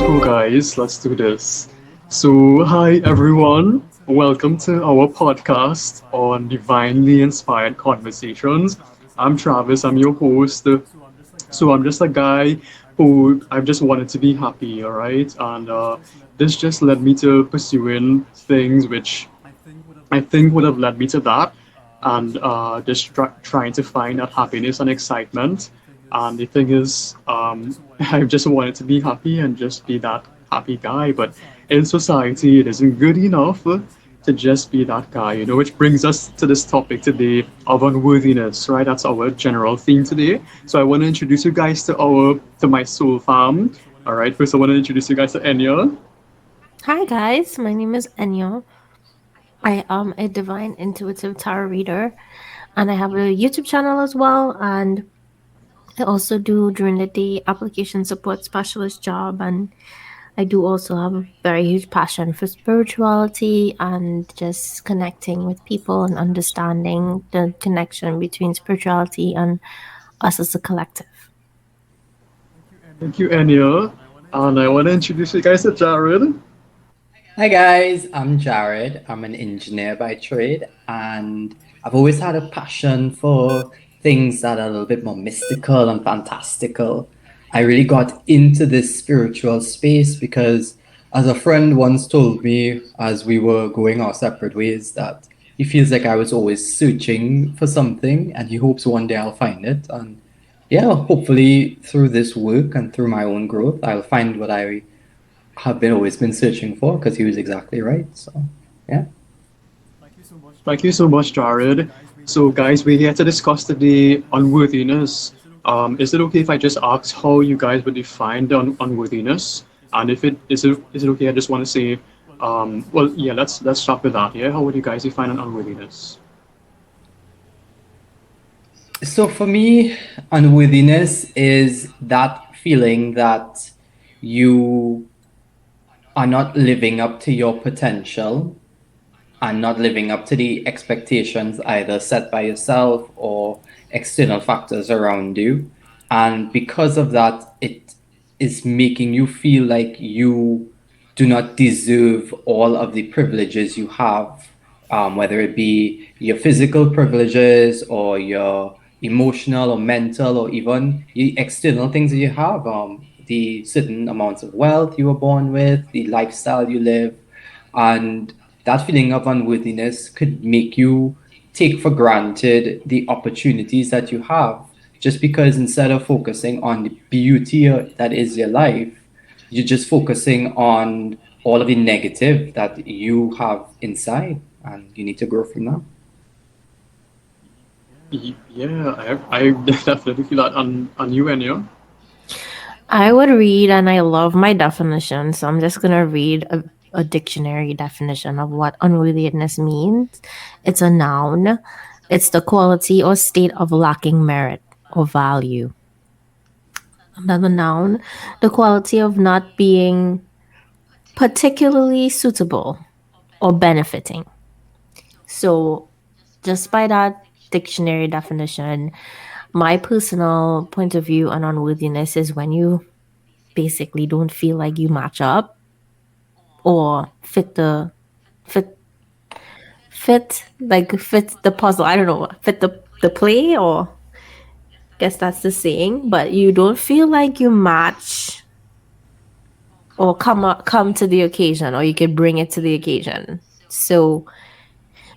go, guys. Let's do this. So, hi everyone. Welcome to our podcast on divinely inspired conversations. I'm Travis. I'm your host. So I'm just a guy who I've just wanted to be happy, all right? And this just led me to pursuing things which I think would have led me to that, and just trying to find that happiness and excitement. And the thing is, I just wanted to be happy and just be that happy guy. But in society, it isn't good enough to just be that guy, which brings us to this topic today of unworthiness, right? That's our general theme today. So I want to introduce you guys to my soul fam. All right, first I want to introduce you guys to Enya. Hi guys, my name is Enyo. I am a divine intuitive tarot reader and I have a YouTube channel as well, and I also do during the day application support specialist job, and I do also have a very huge passion for spirituality and just connecting with people and understanding the connection between spirituality and us as a collective. Thank you, Enya. And I want to introduce you guys to Jared. Hi guys, I'm Jared. I'm an engineer by trade, and I've always had a passion for things that are a little bit more mystical and fantastical. I really got into this spiritual space because, as a friend once told me as we were going our separate ways, that he feels like I was always searching for something and he hopes one day I'll find it. And yeah, hopefully through this work and through my own growth, I'll find what I have been always been searching for, because he was exactly right. So yeah. Thank you so much, Jared. So, guys, we're here to discuss today unworthiness. Is it okay if I just ask how you guys would define the unworthiness? And if it okay, I just want to say, well, yeah, let's start with that. Yeah, how would you guys define an unworthiness? So for me, unworthiness is that feeling that you are not living up to your potential and not living up to the expectations either set by yourself or external factors around you. And because of that, it is making you feel like you do not deserve all of the privileges you have, whether it be your physical privileges or your emotional or mental or even the external things that you have, the certain amounts of wealth you were born with, the lifestyle you live. And that feeling of unworthiness could make you take for granted the opportunities that you have, just because instead of focusing on the beauty that is your life, you're just focusing on all of the negative that you have inside, and you need to grow from that. Yeah, I definitely feel that on you, Enya. I would read, and I love my definition, so I'm just gonna read a dictionary definition of what unworthiness means. It's a noun. It's the quality or state of lacking merit or value. Another noun, the quality of not being particularly suitable or benefiting. So, just by that dictionary definition, my personal point of view on unworthiness is when you basically don't feel like you match up or fit fit the puzzle. I don't know, fit the play, or guess that's the saying, but you don't feel like you match or come to the occasion, or you could bring it to the occasion. So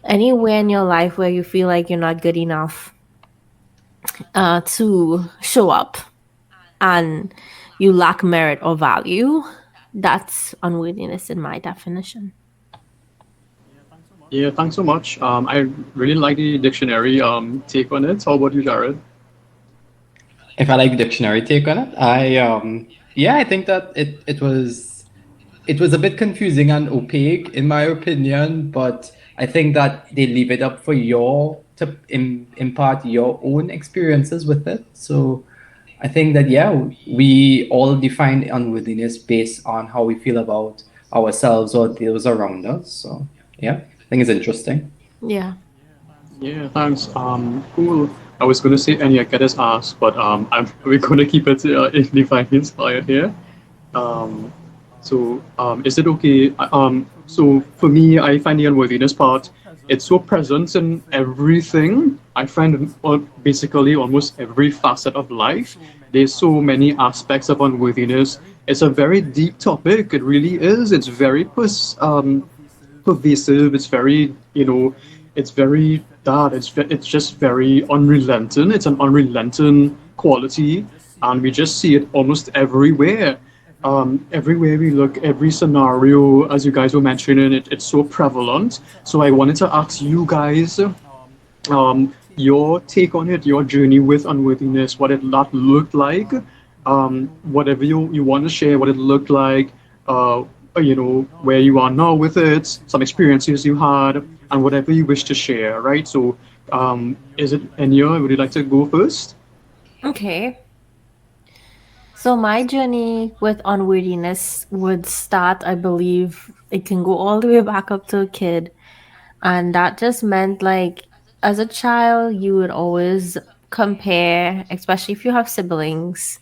anywhere in your life where you feel like you're not good enough to show up and you lack merit or value, that's unworthiness in my definition. Yeah, thanks so much. I really like the dictionary take on it. How about you, Jared? If I like the dictionary take on it, I think that it was a bit confusing and opaque in my opinion, but I think that they leave it up for to impart your own experiences with it. So I think that we all define unworthiness based on how we feel about ourselves or those around us. So yeah, I think it's interesting. Yeah. Yeah, thanks. Cool. I was gonna say Enya get his ass, but we're gonna keep it divinely inspired here. Um, So, is it okay? So for me, I find the unworthiness part, it's so present in everything. I find basically almost every facet of life. There's so many aspects of unworthiness. It's a very deep topic. It really is. It's very pervasive. It's very, it's very that. It's just very unrelenting. It's an unrelenting quality, and we just see it almost everywhere. Everywhere we look, every scenario, as you guys were mentioning, it's so prevalent. So I wanted to ask you guys, your take on it, your journey with unworthiness, what it that looked like, whatever you want to share, what it looked like, where you are now with it, some experiences you had, and whatever you wish to share, right? So, is it Enya? Would you like to go first? Okay. So my journey with unworthiness would start, I believe, it can go all the way back up to a kid. And that just meant like as a child, you would always compare, especially if you have siblings,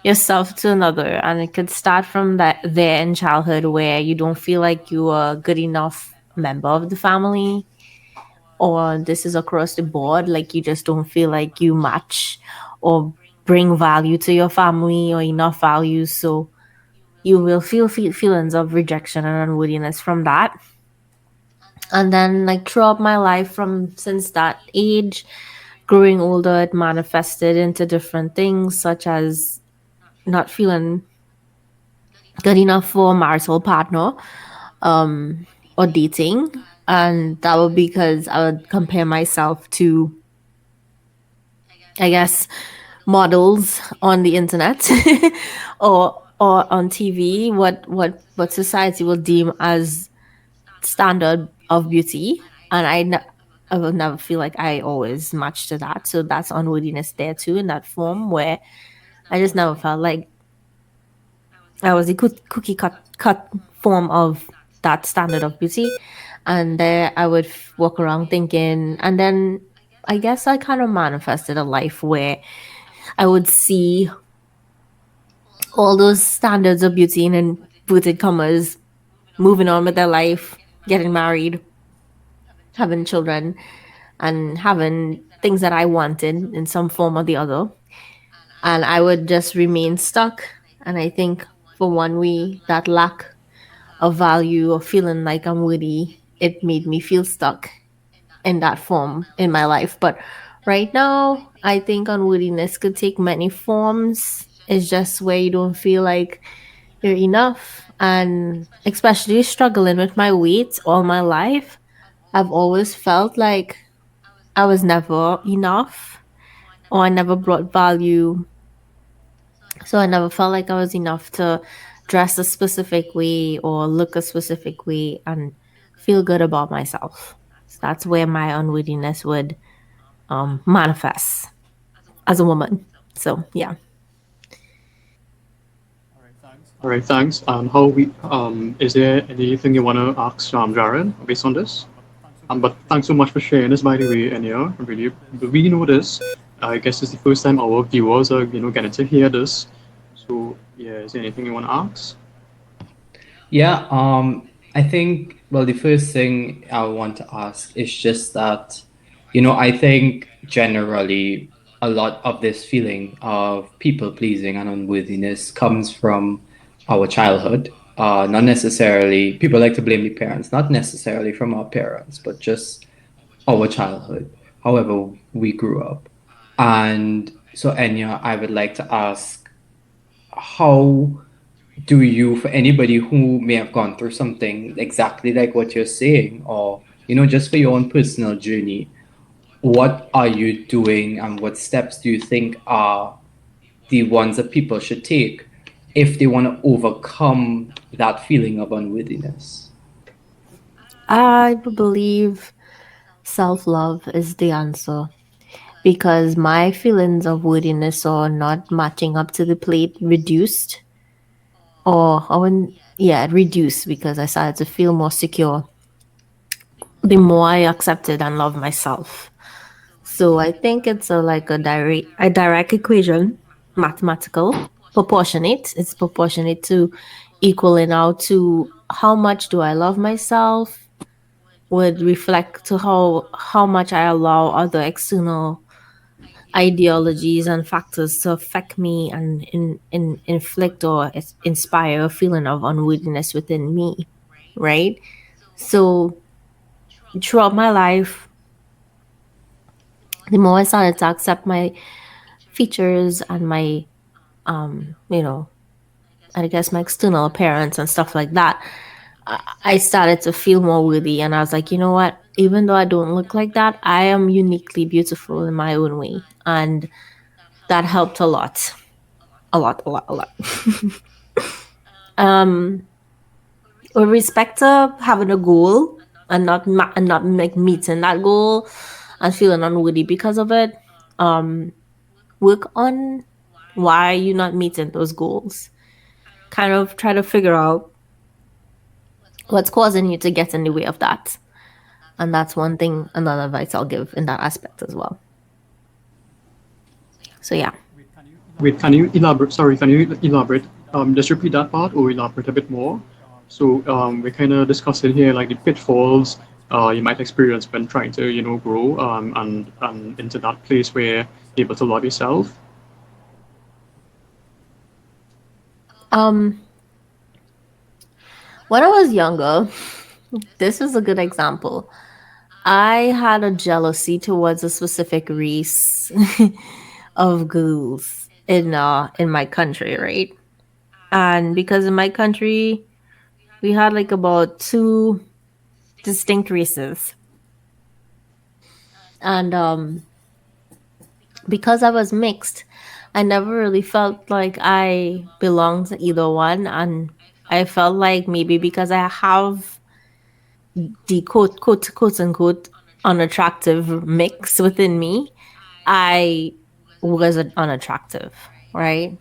yourself to another. And it could start from that there in childhood where you don't feel like you are a good enough member of the family, or this is across the board, like you just don't feel like you match or bring value to your family or enough value. So you will feel feelings of rejection and unworthiness from that. And then like throughout my life from since that age, growing older, it manifested into different things such as not feeling good enough for a marital partner, or dating. And that would be because I would compare myself to, I guess, models on the internet or on TV, what society will deem as standard of beauty, and I will never feel like I always match to that. So that's unworthiness there too in that form where I just never felt like I was a cookie cut form of that standard of beauty, and there I would walk around thinking, and then I guess I kind of manifested a life where I would see all those standards of beauty in inverted commas moving on with their life, getting married, having children, and having things that I wanted in some form or the other. And I would just remain stuck. And I think for one, that lack of value or feeling like I'm worthy, it made me feel stuck in that form in my life. But right now, I think unworthiness could take many forms. It's just where you don't feel like you're enough. And especially struggling with my weight all my life, I've always felt like I was never enough or I never brought value. So I never felt like I was enough to dress a specific way or look a specific way and feel good about myself. So that's where my unworthiness would manifest as a woman. So yeah. All right, thanks. How we is there anything you want to ask Jared based on this? But thanks so much for sharing this, by the way, Enya. Really, we know this. I guess it's the first time our viewers are, getting to hear this. So, yeah, is there anything you want to ask? Yeah, I think, well, the first thing I want to ask is just that, I think generally a lot of this feeling of people pleasing and unworthiness comes from our childhood. Not necessarily, people like to blame the parents, not necessarily from our parents, but just our childhood, however we grew up. And so, Enya, I would like to ask, how do you, for anybody who may have gone through something exactly like what you're saying, or just for your own personal journey, what are you doing and what steps do you think are the ones that people should take if they want to overcome that feeling of unworthiness? I believe self love is the answer because my feelings of worthiness or not matching up to the plate reduced, or I wouldn't, yeah, reduced because I started to feel more secure the more I accepted and loved myself. So I think it's like a direct equation, mathematical, proportionate. It's proportionate to equaling out to how much do I love myself would reflect to how much I allow other external ideologies and factors to affect me and inflict or inspire a feeling of unworthiness within me, right? So throughout my life, the more I started to accept my features and my, you know, I guess my external appearance and stuff like that, I started to feel more worthy. And I was like, you know what? Even though I don't look like that, I am uniquely beautiful in my own way. And that helped a lot. A lot, a lot, a lot. With respect to having a goal and not like meeting that goal and feeling unworthy because of it, work on why you're not meeting those goals. Kind of try to figure out what's causing you to get in the way of that. And that's one thing, another advice I'll give in that aspect as well. So yeah. Wait, can you elaborate? Sorry, can you elaborate? Just repeat that part or elaborate a bit more. So we're kind of discussing here like the pitfalls you might experience when trying to grow and into that place where you're able to love yourself. Um when I was younger, this was a good example. I had a jealousy towards a specific race of girls in my country, right? And because in my country we had like about two distinct races. And because I was mixed, I never really felt like I belonged to either one. And I felt like maybe because I have the quote unquote unattractive mix within me, I wasn't unattractive, right?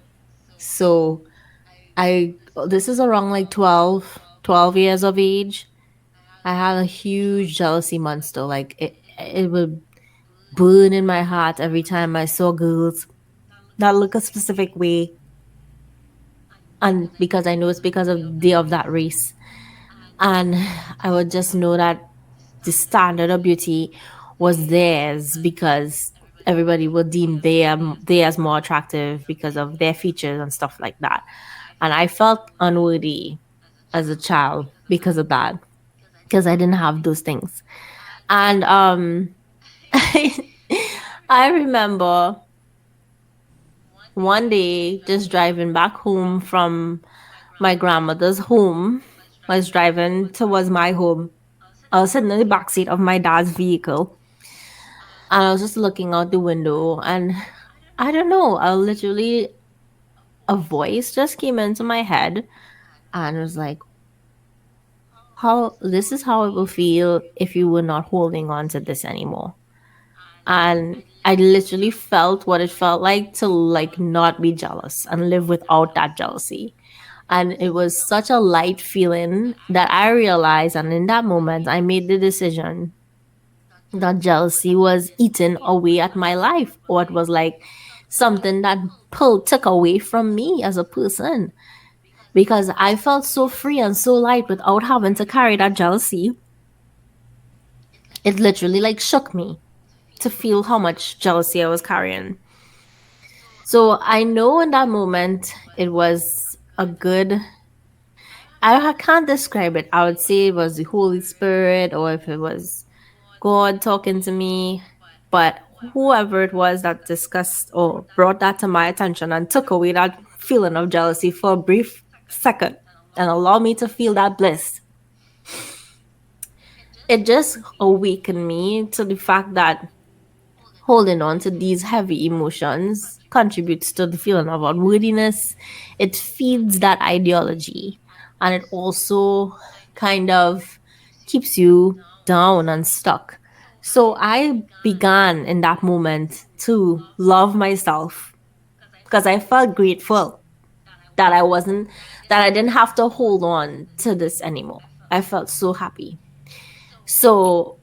So this is around like 12 years of age. I had a huge jealousy monster. Like it would burn in my heart every time I saw girls that look a specific way, and because I know it's because of they of that race. And I would just know that the standard of beauty was theirs because everybody would deem they as more attractive because of their features and stuff like that. And I felt unworthy as a child because of that, because I didn't have those things. And I remember one day just driving back home from my grandmother's home. I was driving towards my home. I was sitting in the backseat of my dad's vehicle, and I was just looking out the window, and I don't know, I literally a voice just came into my head and was like, how this is how it will feel if you were not holding on to this anymore. And I literally felt what it felt like to like not be jealous and live without that jealousy. And it was such a light feeling that I realized, and in that moment I made the decision that jealousy was eating away at my life, or it was like something that took away from me as a person, because I felt so free and so light without having to carry that jealousy. It literally like shook me to feel how much jealousy I was carrying. So I know in that moment it was a good, can't describe it. I would say it was the Holy Spirit or if it was God talking to me, but whoever it was that discussed or brought that to my attention and took away that feeling of jealousy for a brief second and allowed me to feel that bliss, it just awakened me to the fact that holding on to these heavy emotions contributes to the feeling of unworthiness. It feeds that ideology, and it also kind of keeps you down and stuck. So I began in that moment to love myself because I felt grateful that I didn't have to hold on to this anymore. I felt so happy. So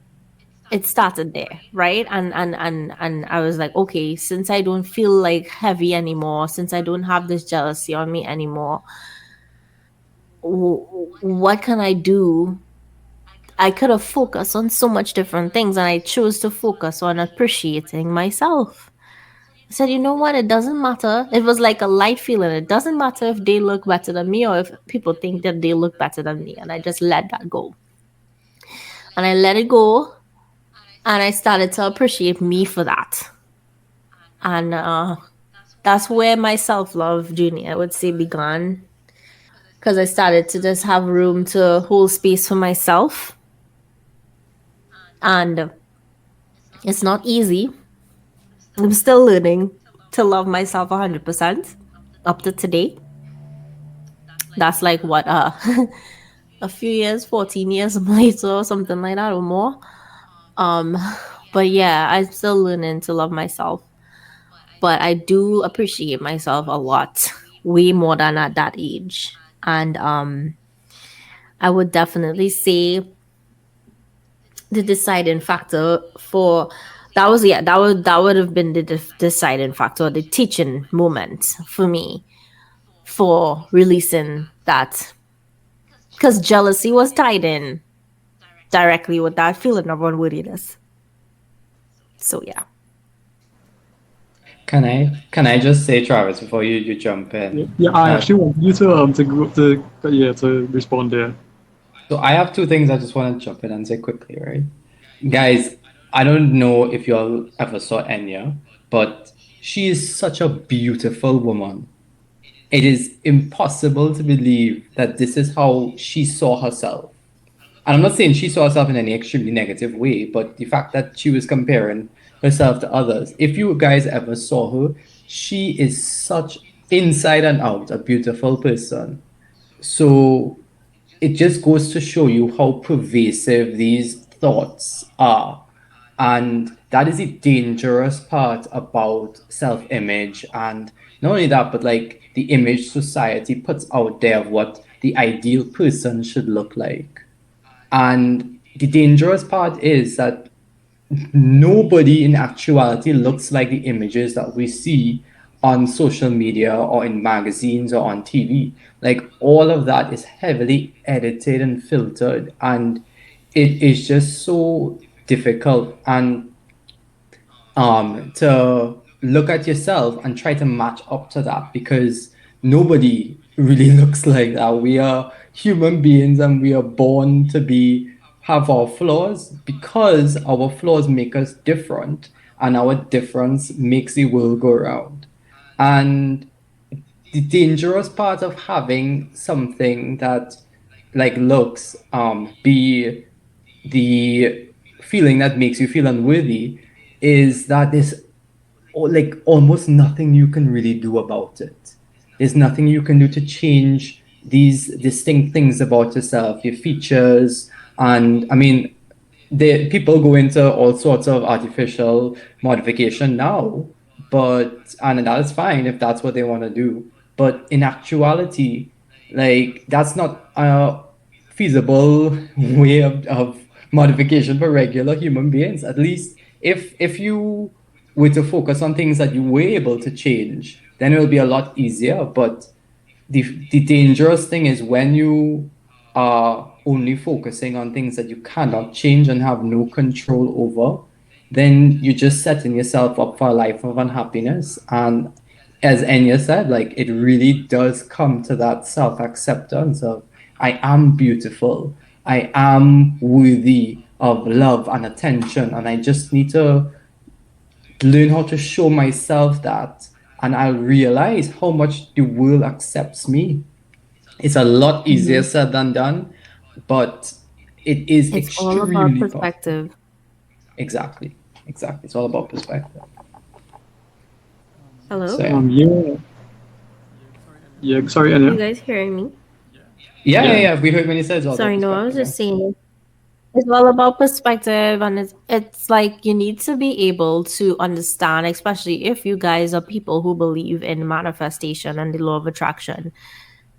it started there, right? And I was like, okay, since I don't feel like heavy anymore, since I don't have this jealousy on me anymore, what can I do? I could have focused on so much different things, and I chose to focus on appreciating myself. I said, you know what? It doesn't matter. It was like a light feeling. It doesn't matter if they look better than me or if people think that they look better than me. And I just let that go. And I let it go. And I started to appreciate me for that. And that's where my self love journey, I would say, began. Because I started to just have room to hold space for myself. And it's not easy. I'm still learning to love myself 100% up to today. That's like what, a few years, 14 years later or something like that or more. Um, but yeah, I'm still learning to love myself. But I do appreciate myself a lot, way more than at that age. And I would definitely say the deciding factor for that was yeah that would have been the deciding factor, the teaching moment for me for releasing that, because jealousy was tied in directly with that feeling of unworthiness. So yeah. Can I just say, Travis, before you jump Yeah, in, yeah, I that actually want you to go to respond there. so I have two things I just want to jump in and say quickly, right? Guys, I don't know if you all ever saw Enya, but she is such a beautiful woman. It is impossible to believe that this is how she saw herself. And I'm not saying she saw herself in any extremely negative way, but the fact that she was comparing herself to others. If you guys ever saw her, she is such inside and out a beautiful person. So it just goes to show you how pervasive these thoughts are. And that is the dangerous part about self image. And not only that, but like the image society puts out there of what the ideal person should look like. And the dangerous part is that nobody in actuality looks like the images that we see on social media or in magazines or on TV. Like all of that is heavily edited and filtered, and it is just so difficult. And to look at yourself and try to match up to that, because nobody really looks like that. We are human beings and we are born to be have our flaws because our flaws make us different, and our difference makes the world go round. And the dangerous part of having something that like looks be the feeling that makes you feel unworthy is that there's like almost nothing you can really do about it. There's nothing you can do to change these distinct things about yourself, your features. And I mean, people go into all sorts of artificial modification now, but and that is fine if that's what they want to do. But in actuality, like that's not a feasible way of modification for regular human beings. At least if you were to focus on things that you were able to change, then it will be a lot easier. But the dangerous thing is when you are only focusing on things that you cannot change and have no control over, then you're just setting yourself up for a life of unhappiness. And as Enya said, like it really does come to that self-acceptance of I am beautiful, I am worthy of love and attention, and I just need to learn how to show myself that, and I'll realize how much the world accepts me. It's a lot easier Mhm. said than done, but it is It's all about extremely powerful. perspective. Exactly. Exactly. It's all about perspective. So Hello? yeah. Yeah, yeah. Sorry, You Anya. guys hearing me? Yeah, yeah, Yeah. yeah. We heard when you said it's all about Sorry, no, I was perspective, yeah. just saying it's all about perspective, and it's like you need to be able to understand, especially if you guys are people who believe in manifestation and the law of attraction.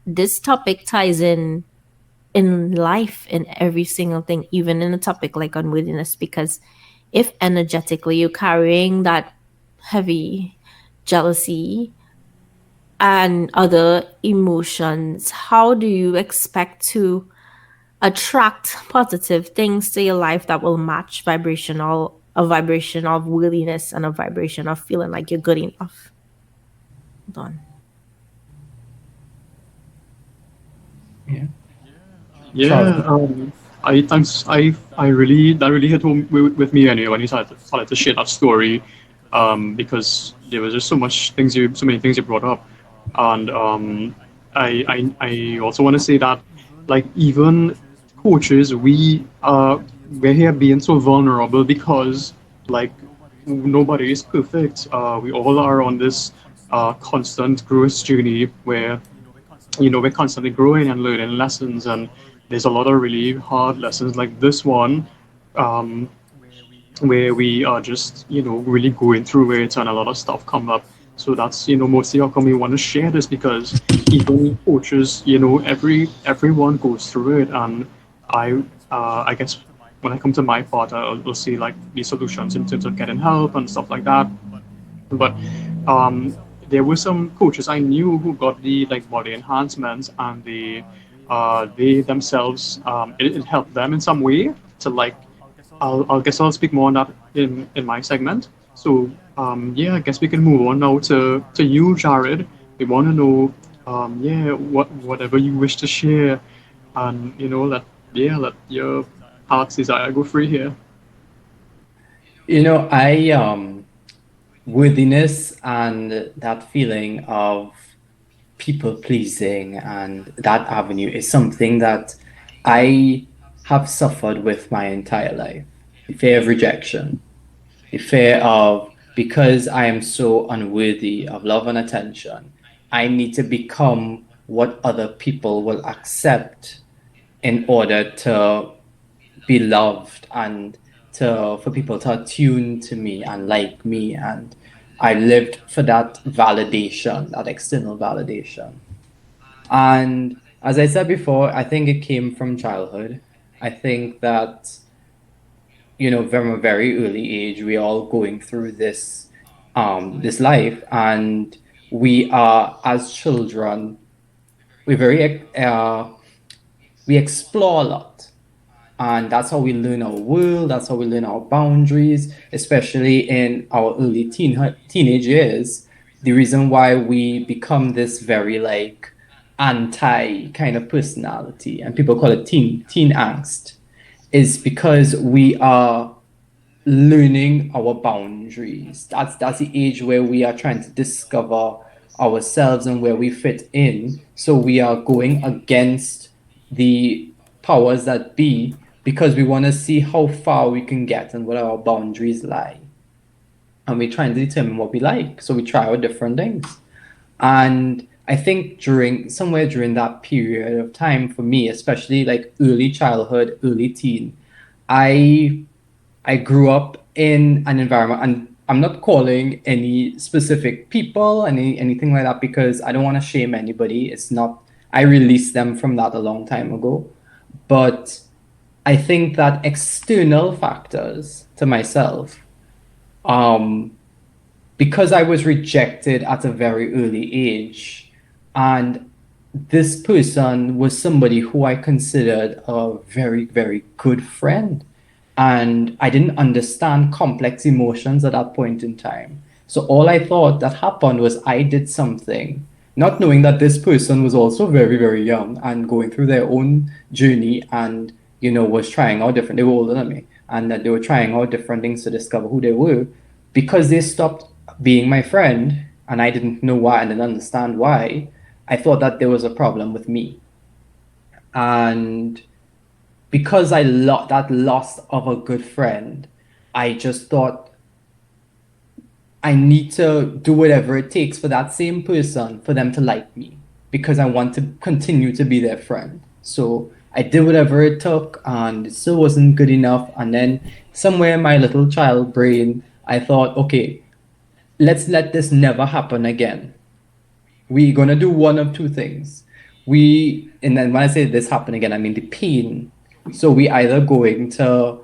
This topic ties in life, in every single thing, even in a topic like unworthiness, because if energetically you're carrying that heavy jealousy, and other emotions, how do you expect to attract positive things to your life that will match a vibration of worthiness and a vibration of feeling like you're good enough? Done. Yeah. Yeah, Travis. I really that really hit home with me anyway when you started to share that story, because there was just so many things you brought up, and I also want to say that, like, even coaches, we're here being so vulnerable because, like, nobody is perfect. We all are on this constant growth journey where, we're constantly growing and learning lessons, and there's a lot of really hard lessons like this one, um, where we are just, really going through it, and a lot of stuff come up. So that's, mostly how come we want to share this, because even coaches, everyone goes through it. And I guess when I come to my part, I'll see like the solutions in terms of getting help and stuff like that. But um, there were some coaches I knew who got the, like, body enhancements, and they themselves, it helped them in some way to, like, I'll guess I'll speak more on that in my segment. So yeah, I guess we can move on now to you, Jared. We want to know, yeah, whatever you wish to share, and let your heart's desire go free here. I worthiness and that feeling of people pleasing and that avenue is something that I have suffered with my entire life. The fear of rejection, the fear of because I am so unworthy of love and attention, I need to become what other people will accept in order to be loved and to for people to attune to me and like me. And I lived for that validation, that external validation. And as I said before, I think it came from childhood. I think that, from a very early age, we're all going through this life, and we are as children, we very we explore a lot, and that's how we learn our world. That's how we learn our boundaries, especially in our early teenage years. The reason why we become this very like anti kind of personality, and people call it teen angst, is because we are learning our boundaries. That's the age where we are trying to discover ourselves and where we fit in. So we are going against the powers that be because we want to see how far we can get and what our boundaries lie. And we're trying to determine what we like. So we try out different things. And I think somewhere during that period of time for me, especially like early childhood, early teen, I I grew up in an environment, and I'm not calling any specific people, anything like that, because I don't want to shame anybody. It's not, I released them from that a long time ago. But I think that external factors to myself, um, because I was rejected at a very early age, and this person was somebody who I considered a very, very good friend. And I didn't understand complex emotions at that point in time. So all I thought that happened was I did something, not knowing that this person was also very, very young and going through their own journey and, was trying out different, they were older than me, and that they were trying out different things to discover who they were. Because they stopped being my friend and I didn't know why and didn't understand why, I thought that there was a problem with me. And because that loss of a good friend, I just thought I need to do whatever it takes for that same person for them to like me because I want to continue to be their friend. So I did whatever it took, and it still wasn't good enough. And then somewhere in my little child brain, I thought, okay, let's let this never happen again. We're gonna do one of two things. And then when I say this happen again, I mean the pain. So we either going to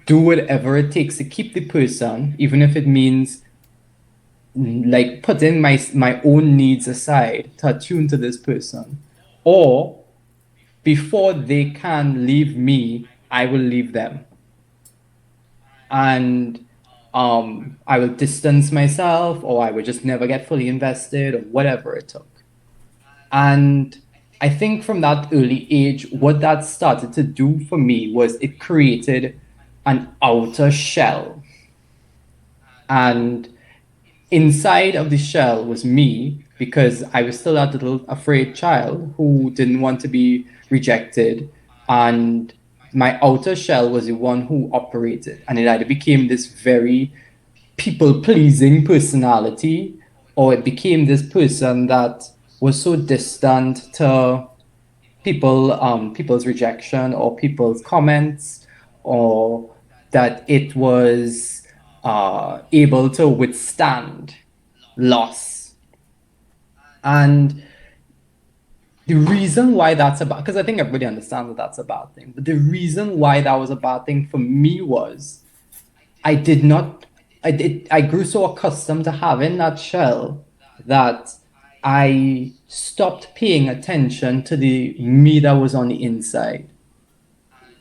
do whatever it takes to keep the person, even if it means like putting my own needs aside to attune to this person, or before they can leave me, I will leave them. And I will distance myself, or I would just never get fully invested, or whatever it took. And I think from that early age, what that started to do for me was it created an outer shell. And inside of the shell was me, because I was still that little afraid child who didn't want to be rejected. And my outer shell was the one who operated. And it either became this very people pleasing personality, or it became this person that was so distant to people's rejection or people's comments, or that it was able to withstand loss. And the reason why that's about, because I think everybody understands that that's a bad thing, but the reason why that was a bad thing for me was I did not, I grew so accustomed to having that shell that I stopped paying attention to the me that was on the inside.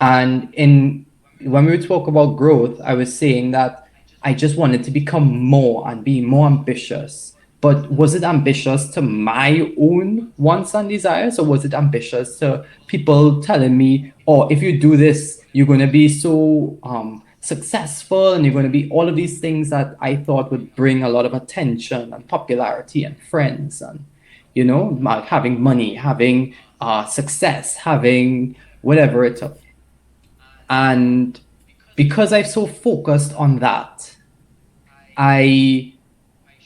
And when we talk about growth, I was saying that I just wanted to become more and be more ambitious. But was it ambitious to my own wants and desires, or was it ambitious to people telling me, "Oh, if you do this, you're going to be so successful, and you're going to be all of these things that I thought would bring a lot of attention and popularity and friends, and having money, having success, having whatever it took." And because I'm so focused on that, I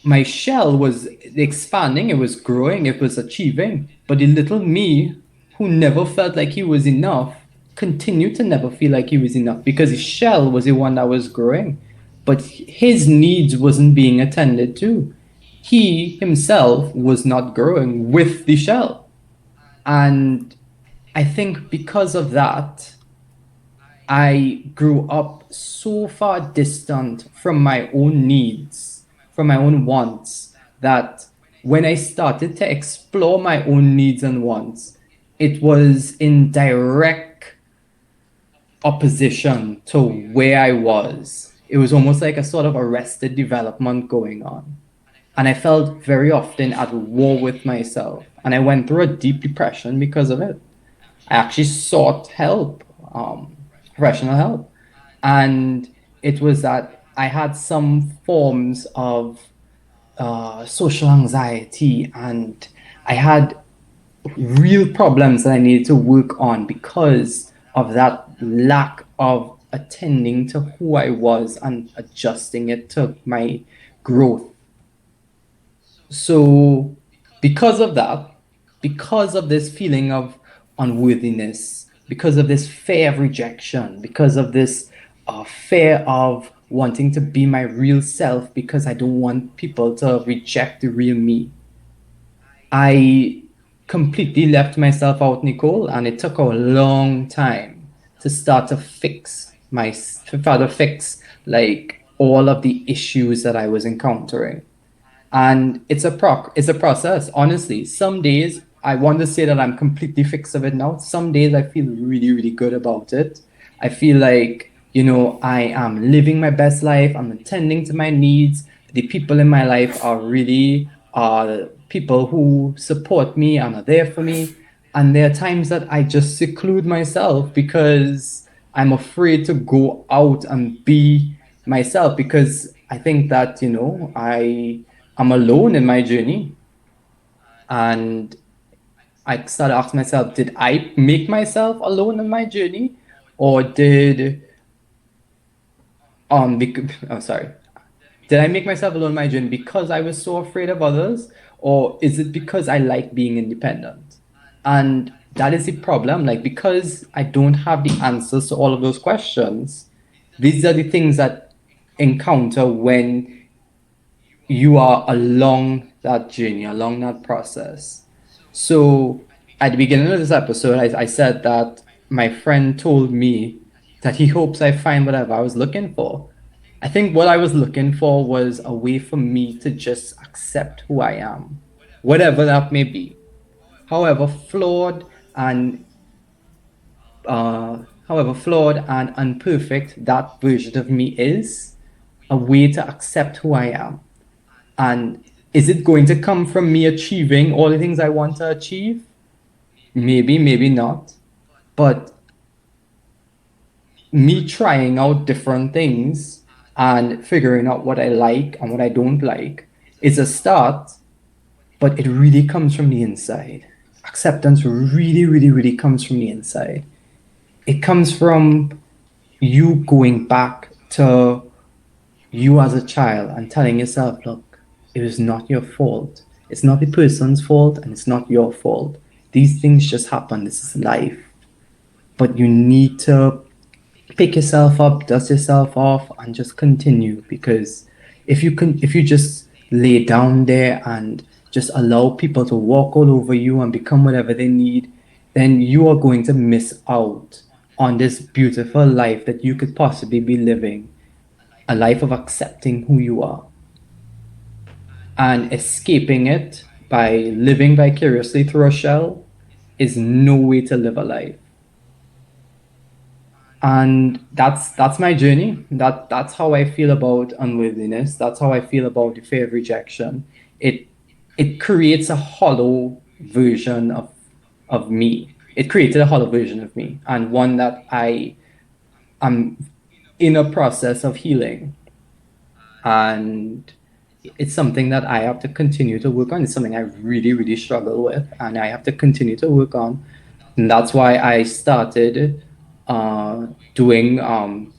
my shell was expanding, it was growing, it was achieving. But the little me who never felt like he was enough continued to never feel like he was enough, because his shell was the one that was growing, but his needs wasn't being attended to. He himself was not growing with the shell. And I think because of that, I grew up so far distant from my own needs, from my own wants, that when I started to explore my own needs and wants, it was in direct opposition to where I was. It was almost like a sort of arrested development going on. And I felt very often at war with myself. And I went through a deep depression because of it. I actually sought help, professional help. And it was that I had some forms of social anxiety, and I had real problems that I needed to work on because of that lack of attending to who I was and adjusting it to my growth. So, because of that, because of this feeling of unworthiness, because of this fear of rejection, because of this fear of wanting to be my real self, because I don't want people to reject the real me, I completely left myself out, Nicole, and it took a long time to start to fix like all of the issues that I was encountering. And it's a process, honestly. Some days I want to say that I'm completely fixed of it now. Some days I feel really, really good about it. I feel like, I am living my best life. I'm attending to my needs. The people in my life are really people who support me and are there for me. And there are times that I just seclude myself because I'm afraid to go out and be myself, because I think that, I'm alone in my journey. And I started asking myself, did I make myself alone in my journey? Or did sorry. Did I make myself alone in my journey because I was so afraid of others? Or is it because I like being independent? And that is the problem. Like, because I don't have the answers to all of those questions, these are the things that encounter when you are along that journey, along that process. So at the beginning of this episode, I said that my friend told me that he hopes I find whatever I was looking for. I think what I was looking for was a way for me to just accept who I am, whatever that may be, however flawed and imperfect that version of me is, a way to accept who I am. And is it going to come from me achieving all the things I want to achieve? Maybe, maybe not. But me trying out different things and figuring out what I like and what I don't like is a start, but it really comes from the inside. Acceptance really, really, really comes from the inside. It comes from you going back to you as a child and telling yourself, look, it was not your fault. It's not the person's fault and it's not your fault. These things just happen. This is life. But you need to pick yourself up, dust yourself off, and just continue. Because if you just lay down there and just allow people to walk all over you and become whatever they need, then you are going to miss out on this beautiful life that you could possibly be living, a life of accepting who you are and escaping it by living vicariously through a shell is no way to live a life. And that's my journey. That's how I feel about unworthiness. That's how I feel about the fear of rejection. It creates a hollow version of me. It created a hollow version of me, and one that I am in a process of healing. And it's something that I have to continue to work on. It's something I really, really struggle with, and I have to continue to work on. And that's why I started doing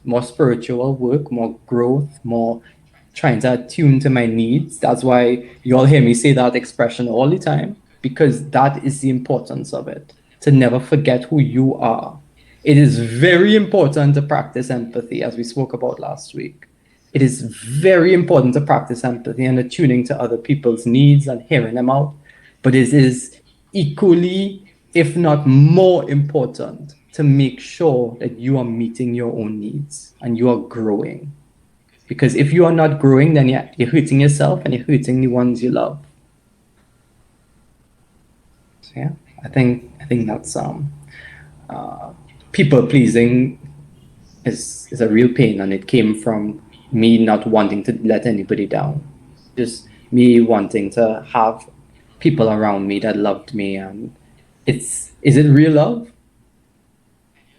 more spiritual work, more growth, more trying to attune to my needs. That's why you all hear me say that expression all the time, because that is the importance of it, to never forget who you are. It is very important to practice empathy, as we spoke about last week. It is very important to practice empathy and attuning to other people's needs and hearing them out. But it is equally, if not more important, to make sure that you are meeting your own needs and you are growing. Because if you are not growing, then you're hurting yourself and you're hurting the ones you love. So yeah, I think that's people pleasing is a real pain, and it came from me not wanting to let anybody down. Just me wanting to have people around me that loved me. And is it real love?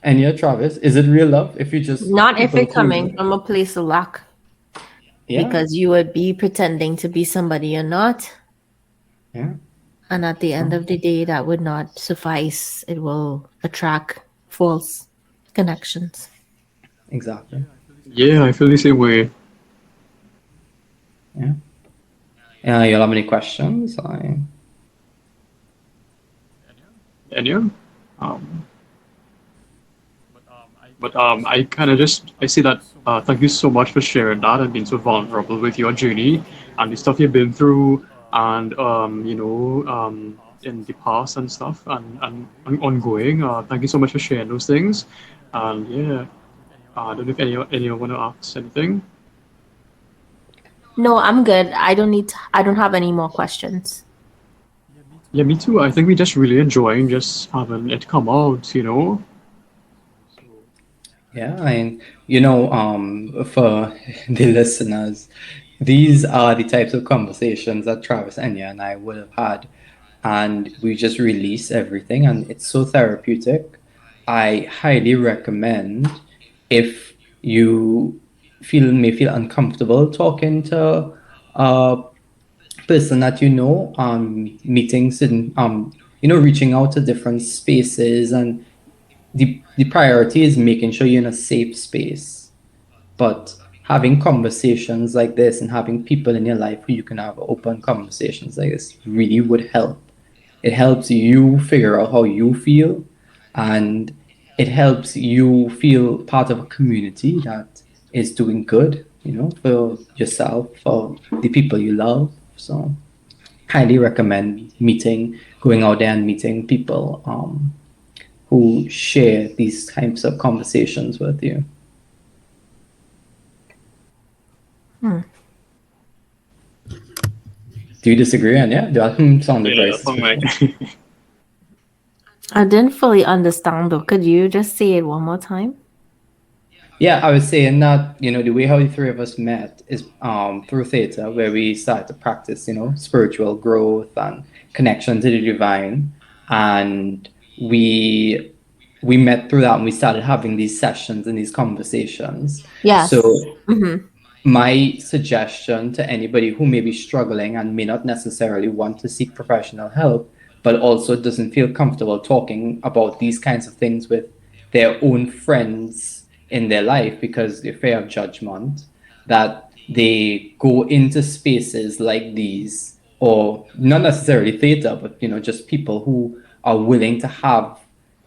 And yeah, Travis, is it real love if you just Not if people it coming pleasing? from a place of lack, Yeah, because you would be pretending to be somebody you're not. yeah, And at the end of the day, that would not suffice. It will attract false connections. exactly. Yeah, I feel the same way. Yeah. Y'all have any questions? And yeah, um, but I kind of just I say that thank you so much for sharing that and being so vulnerable with your journey and the stuff you've been through and in the past and stuff and ongoing. Thank you so much for sharing those things. And yeah, I don't know if anyone want to ask anything. No, I'm good. I don't have any more questions. Yeah, me too. I think we just really enjoying just having it come out. Yeah, and for the listeners, these are the types of conversations that Travis, Enya, and I would have had, and we just release everything, and it's so therapeutic. I highly recommend, if you feel uncomfortable talking to a person that meetings and reaching out to different spaces, and the priority is making sure you're in a safe space. But having conversations like this and having people in your life who you can have open conversations like this really would help. It helps you figure out how you feel, and it helps you feel part of a community that is doing good, for yourself, for the people you love. So highly recommend going out there and meeting people who share these types of conversations with you. Do you disagree? And yeah, that sounded Yeah, very that's on my. suspicious. I didn't fully understand though. Could you just say it one more time? Yeah, I was saying that, the way how the three of us met is through theater, where we started to practice, spiritual growth and connection to the divine. And we we met through that and we started having these sessions and these conversations. Yes. So my suggestion to anybody who may be struggling and may not necessarily want to seek professional help, but also doesn't feel comfortable talking about these kinds of things with their own friends in their life because they fear of judgment, that they go into spaces like these, or not necessarily theater, but just people who are willing to have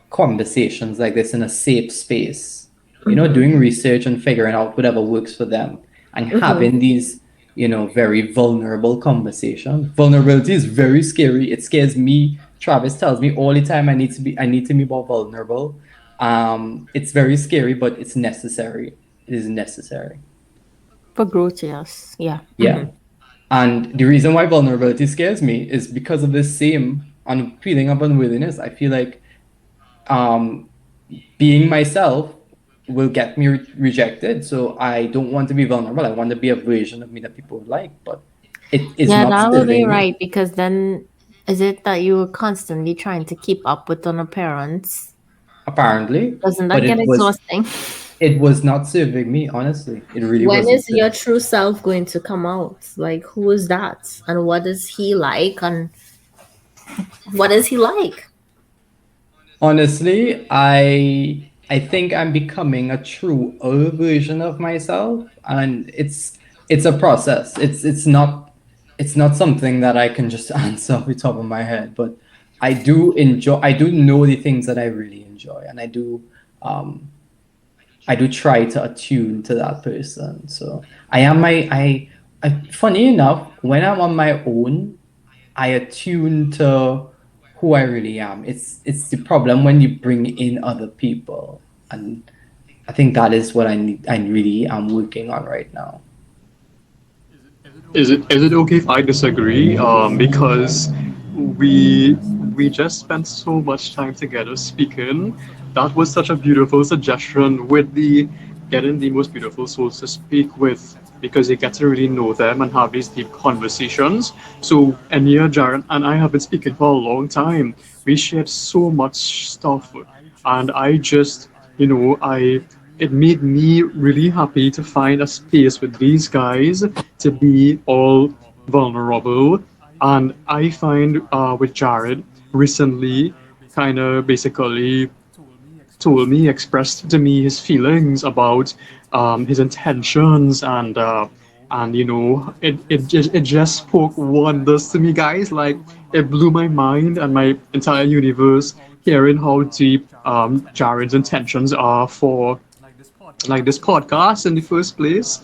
conversations like this in a safe space, doing research and figuring out whatever works for them and having these, very vulnerable conversations. Vulnerability is very scary. It scares me. Travis tells me all the time I need to be more vulnerable. It's very scary, but it's necessary. It is necessary. For growth, yes. Yeah. Yeah. And the reason why vulnerability scares me is because of this same feeling of unwillingness. I feel like um being myself will get me rejected. So I don't want to be vulnerable. I want to be a version of me that people would like, but it is Yeah, not that would be serving me. right because then is it that you were constantly trying to keep up with an appearance? Apparently, Doesn't but that get exhausting? it was not serving me. Honestly, it really When wasn't. is your true self going to come out? Like, who is that? And what is he like? And what is he like? Honestly, I think I'm becoming a truer version of myself, and it's a process. It's not something that I can just answer off the top of my head, but I do know the things that I really enjoy, and um I do try to attune to that person. So I am funny enough, when I'm on my own, I attune to who I really am. It's the problem when you bring in other people, and I think that is what I really am working on right now. Is it okay if I disagree? Because we we just spent so much time together speaking. That was such a beautiful suggestion with the getting the most beautiful souls to speak with because you get to really know them and have these deep conversations. So Enya, Jared, and I have been speaking for a long time. We shared so much stuff, and I just, I it made me really happy to find a space with these guys to be all vulnerable. And I find with Jared recently, kind of basically told me, expressed to me his feelings about his intentions, and it just spoke wonders to me, guys. Like it blew my mind and my entire universe hearing how deep Jared's intentions are for like this podcast in the first place,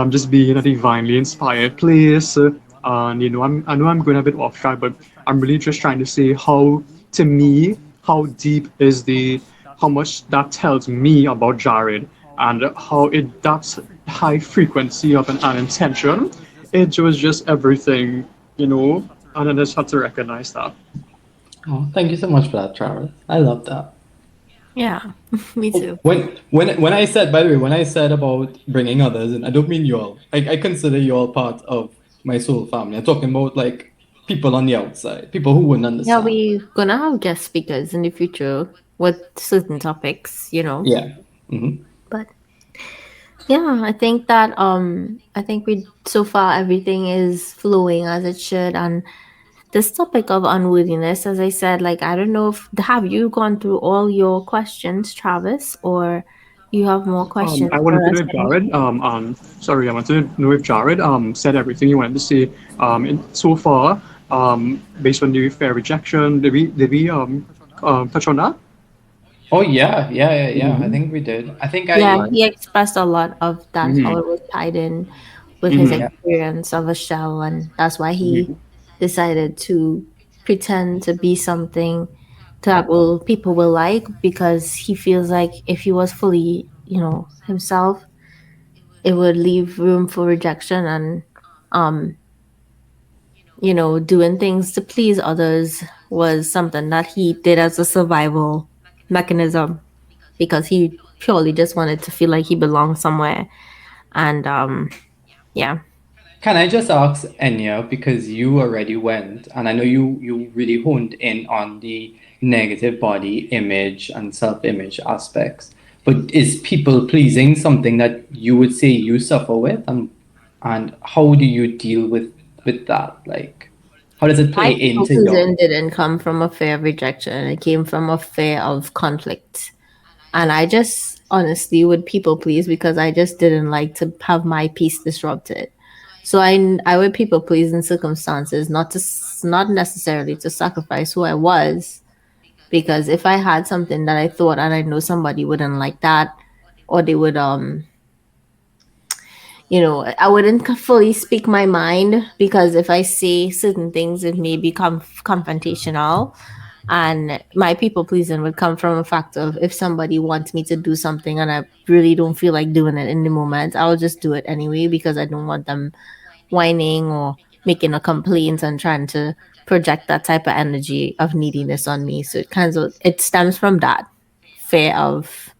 just being a divinely inspired place. And I know I'm going a bit off track, but I'm really just trying to say how, to me, how deep is how much that tells me about Jared, and how it that's high frequency of an intention. It was just everything, and I just had to recognize that. Oh, thank you so much for that, Travis. I love that. Yeah, me Oh, too. when I said, by the way, when I said about bringing others in, I don't mean you all. I consider you all part of my soul family. I'm talking about like people on the outside, people who wouldn't Yeah, understand. we're gonna have guest speakers in the future with certain topics. Yeah. Hmm. But yeah, I think we so far everything is flowing as it should. And this topic of unworthiness, as I said, like I don't know if have you gone through all your questions, Travis, or you have more questions I wanted for to know us? if Jared, sorry, I wanted to know if Jared, said everything you wanted to say, so far, based on the fair rejection. Did we touch on that? Oh yeah, yeah, yeah, yeah. I Mm-hmm. think we did. I think Yeah, I. he expressed a lot of that, how Mm-hmm. it was tied in with his Mm-hmm. Yeah. experience of a shell, and that's why he Mm-hmm. decided to pretend to be something that will people will like because he feels like if he was fully, himself, it would leave room for rejection and um doing things to please others was something that he did as a survival mechanism because he purely just wanted to feel like he belonged somewhere. And yeah. Can I just ask Enya, because you already went, and I know you really honed in on the negative body image and self-image aspects, but is people pleasing something that you would say you suffer with, and how do you deal with that? Like, how does it My play people into your? pleasing didn't come from a fear of rejection. It came from a fear of conflict. And I just honestly would people please because I just didn't like to have my peace disrupted. So I would people please in circumstances, not necessarily to sacrifice who I was, because if I had something that I thought and I know somebody wouldn't like that, or they would I wouldn't fully speak my mind, because if I say certain things, it may become confrontational. And my people pleasing would come from a fact of, if somebody wants me to do something and I really don't feel like doing it in the moment, I'll just do it anyway because I don't want them whining or making a complaint and trying to project that type of energy of neediness on me. So it stems from that fear of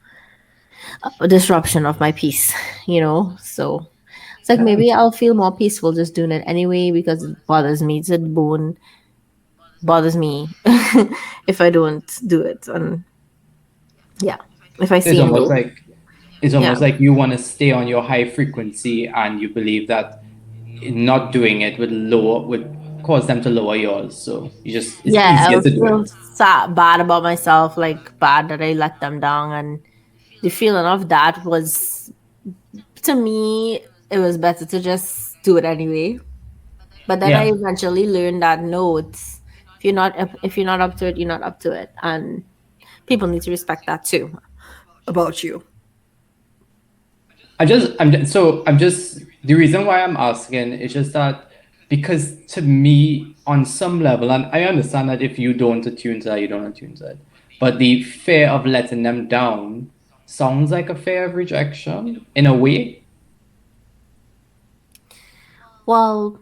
a disruption of my peace. So it's like Yeah. maybe I'll feel more peaceful just doing it anyway because it bothers me to the bone, bothers me if I don't do it. And yeah, if I It's say almost no, like it's yeah, almost like you want to stay on your high frequency, and you believe that not doing it would cause them to lower yours. So it's yeah, I easier would to do feel it. bad about myself, like bad that I let them down. And the feeling of that was, to me, it was better to just do it anyway. But then I Yeah. eventually learned that no, it's if you're not up to it, you're not up to it. And people need to respect that too about you. I'm just the reason why I'm asking is just that, because to me, on some level, and I understand that if you don't attune to that, you don't attune to it, but the fear of letting them down sounds like a fear of rejection in a way. Well,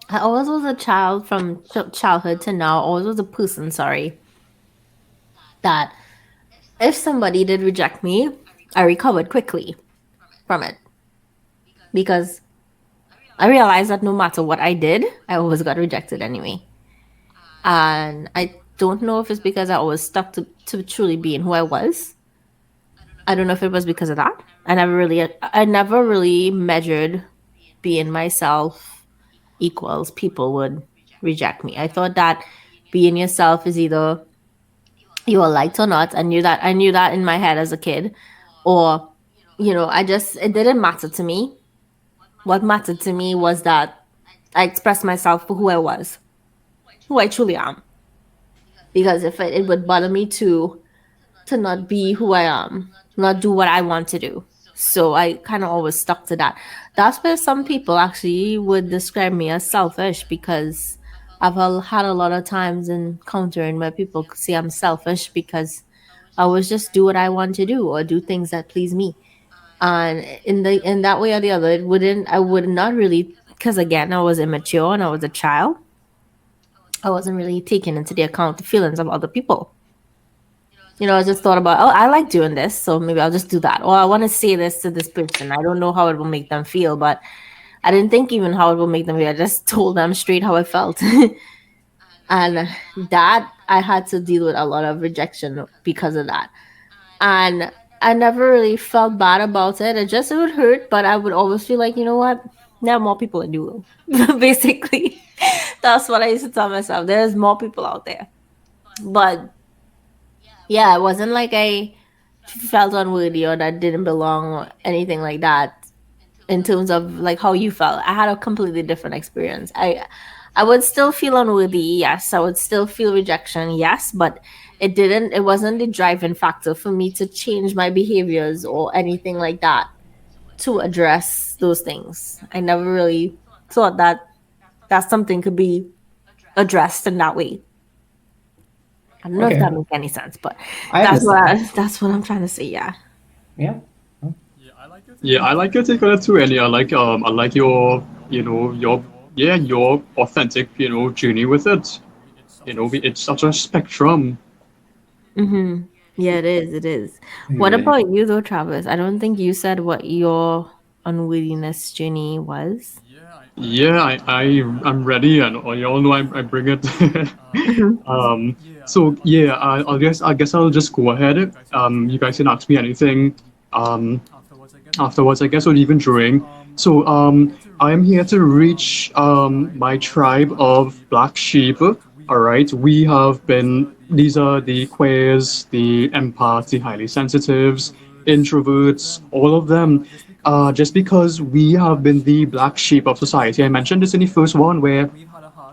I always was a child from childhood to now. Always was a person, sorry, that if somebody did reject me, I recovered quickly from it because I realized that no matter what I did, I always got rejected anyway. And I don't know if it's because I always stuck to truly being who I was. I don't know if it was because of that. I never really measured being myself equals people would reject me. I thought that being yourself is either you are liked or not. I knew that in my head as a kid. Or, it didn't matter to me. What mattered to me was that I expressed myself for who I was, who I truly am. Because if it would bother me to not be who I am, not do what I want to do. So I kind of always stuck to that. That's where some people actually would describe me as selfish, because had a lot of times encountering where people say I'm selfish because I always just do what I want to do or do things that please me. And in that way or the other, I would not really, because again, I was immature and I was a child. I wasn't really taking into the account the feelings of other people. I just thought about, oh, I like doing this, so maybe I'll just do that. Or I want to say this to this person. I don't know how it will make them feel, but I didn't think even how it will make them feel. I just told them straight how I felt. And that I had to deal with a lot of rejection because of that. And I never really felt bad about it. It would hurt, but I would always feel like, you know what? There are more people in the world. Basically, that's what I used to tell myself. There's more people out there. But yeah, it wasn't like I felt unworthy or that didn't belong or anything like that. In terms of like how you felt, I had a completely different experience. I would still feel unworthy, yes. I would still feel rejection, yes. But it wasn't the driving factor for me to change my behaviors or anything like that to address those things. I never really thought that something could be addressed in that way. I don't know if that Okay, makes any sense, but I understand. that's what I'm trying to say. Yeah. Yeah. Yeah, I like your take on it too, Annie. I like your your your authentic journey with it. It's such a spectrum. Mm-hmm. Yeah, it is. It is. What Yeah. about you, though, Travis? I don't think you said what your unwillingness journey was. Yeah, I'm ready, and you all know I bring it. Mhm. So yeah, I guess I'll just go ahead. You guys can ask me anything. Um, afterwards, I guess, or even during. So I'm here to reach my tribe of black sheep. All right, we have been. These are the queers, the empaths, the highly sensitives, introverts, all of them. Just because we have been the black sheep of society. I mentioned this in the first one where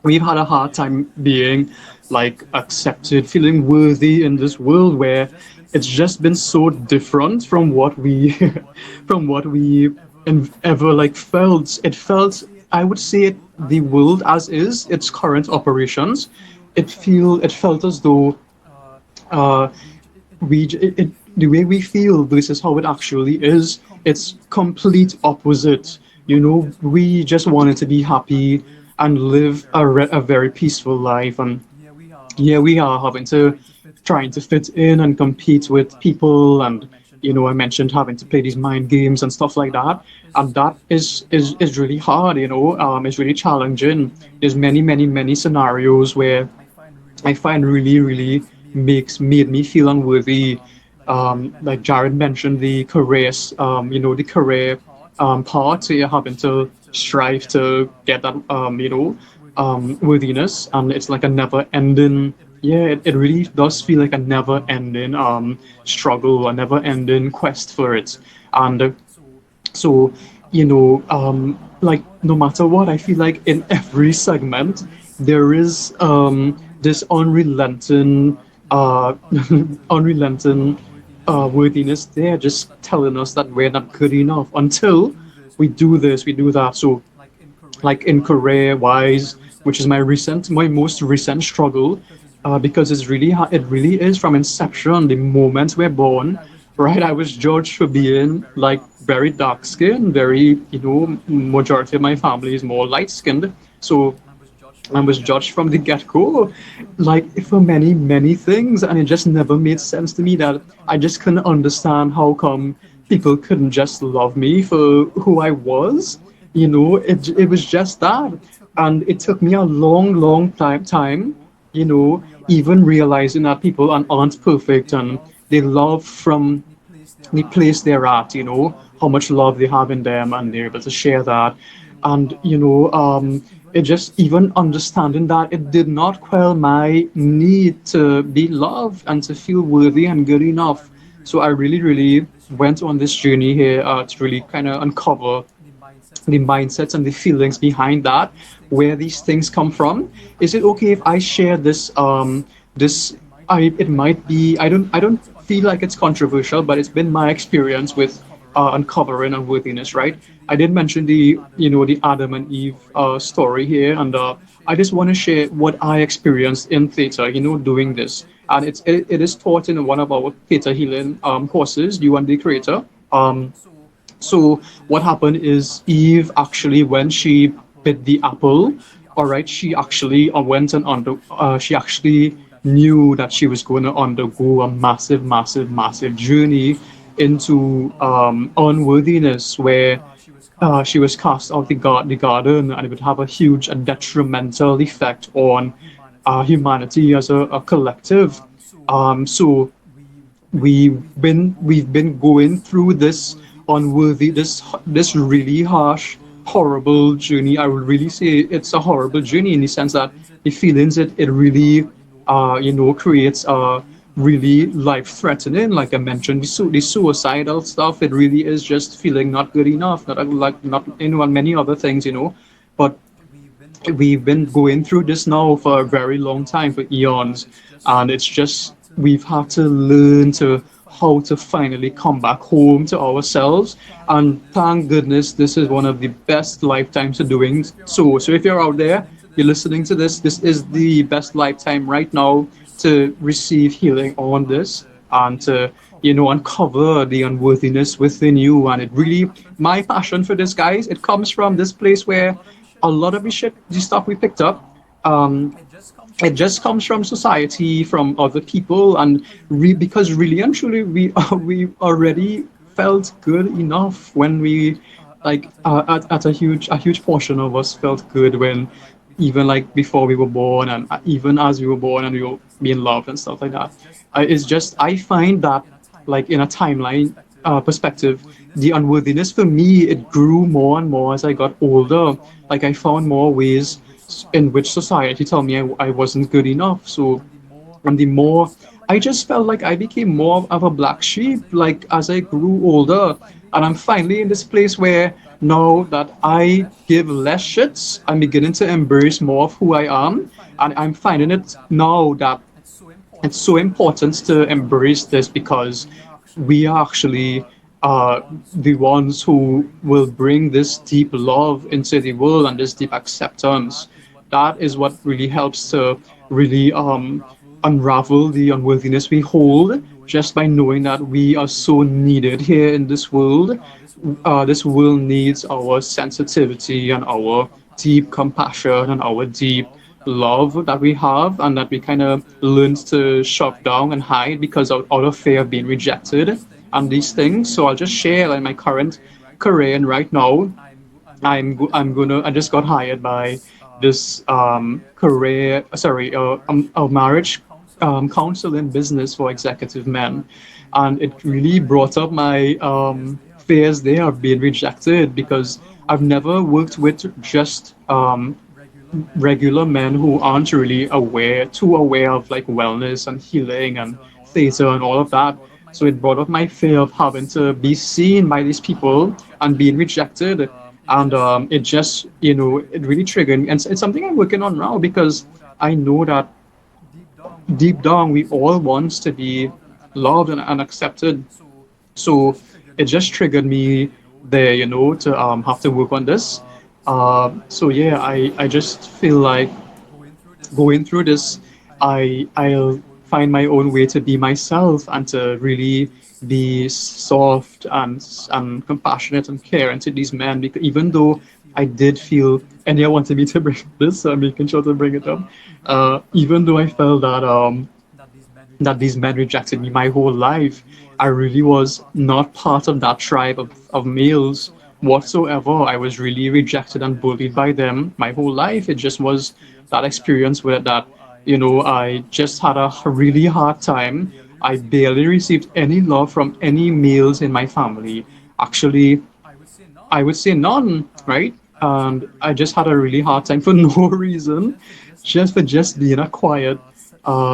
we've had a hard time being like accepted, feeling worthy in this world where it's just been so different from what we from what we ever like felt. It felt, I would say, the world as is, its current operations. It felt as though uh, the way we feel versus how it actually is, it's complete opposite. We just wanted to be happy and live a very peaceful life, and here we are having to trying to fit in and compete with people, and I mentioned having to play these mind games and stuff like that, and that is really hard. It's really challenging. There's many scenarios where I find really makes made me feel unworthy. Like Jared mentioned, the careers, the career part, so you're having to strive to get that, worthiness, and it's like a never ending. Yeah, it really does feel like a never ending struggle, a never ending quest for it, and so, like no matter what, I feel like in every segment there is this unrelenting, uh, unrelenting worthiness there, just telling us that we're not good enough until we do this, we do that. So like in career wise, which is my most recent struggle, because it really is from inception, the moment we're born, right? I was judged for being like very dark skinned, very, majority of my family is more light skinned. So I was judged from the get go, like for many things, and it just never made sense to me that I just couldn't understand how come people couldn't just love me for who I was. It was just that, and it took me a long time. Even realizing that people aren't perfect, and they love from the place they're at, how much love they have in them, and they're able to share that. And, it just even understanding that it did not quell my need to be loved and to feel worthy and good enough. So I really went on this journey here to really kind of uncover the mindsets and the feelings behind that, where these things come from. Is it okay if I share this? It might be, I don't feel like it's controversial, but it's been my experience with uncovering unworthiness, right? I did mention the Adam and Eve story here, and I just want to share what I experienced in theater, doing this. And it is taught in one of our theater healing courses, you and the creator. So what happened is Eve actually, when she bit the apple, all right, she actually went and she actually knew that she was going to undergo a massive journey into unworthiness, where she was cast out the garden, and it would have a huge and detrimental effect on humanity as a collective. So we've been going through this unworthy this really harsh, horrible journey. I would really say it's a horrible journey in the sense that the feelings it really creates really life threatening. Like I mentioned, the suicidal stuff, it really is just feeling not good enough, not like not and many other things, but we've been going through this now for a very long time, for eons, and it's just we've had to learn to how to finally come back home to ourselves. And thank goodness this is one of the best lifetimes of doing so. So if you're out there, you're listening to this is the best lifetime right now to receive healing on this. and to, uncover the unworthiness within you. And it really, my passion for this, guys, it comes from this place where a lot of the shit, the stuff we picked up, um, it just comes from society, from other people, and because really and truly we already felt good enough when we at a huge portion of us felt good when even like before we were born, and even as we were born and we were being loved and stuff like that. It's just I find that like in a timeline perspective, the unworthiness for me it grew more and more as I got older. Like I found more ways in which society told me I wasn't good enough. So, and the more I just felt like I became more of a black sheep, like as I grew older. And I'm finally in this place where now that I give less shits, I'm beginning to embrace more of who I am. And I'm finding it now that it's so important to embrace this because we are actually the ones who will bring this deep love into the world and this deep acceptance. That is what really helps to really unravel the unworthiness we hold just by knowing that we are so needed here in this world. This world needs our sensitivity and our deep compassion and our deep love that we have and that we kind of learned to shove down and hide because out of fear of being rejected and these things. So I'll just share like my current career, and right now I just got hired by this a marriage counseling business for executive men, and it really brought up my fears there of being rejected because I've never worked with just regular men who aren't really too aware of like wellness and healing and theater and all of that. So it brought up my fear of having to be seen by these people and being rejected. And it just, it really triggered me. And it's something I'm working on now because I know that deep down we all want to be loved and accepted. So it just triggered me there, to have to work on this. So yeah, I just feel like going through this, I'll find my own way to be myself and to really be soft and compassionate and caring to these men. Because even though I did feel, and yeah, wanted me to bring this, so I'm making sure to bring it up. Even though I felt that these men rejected me my whole life, I really was not part of that tribe of males whatsoever. I was really rejected and bullied by them my whole life. It just was that experience where that, I just had a really hard time. I barely received any love from any males in my family. Actually, I would say none, right? And I just had a really hard time for no reason, just for just being a quiet,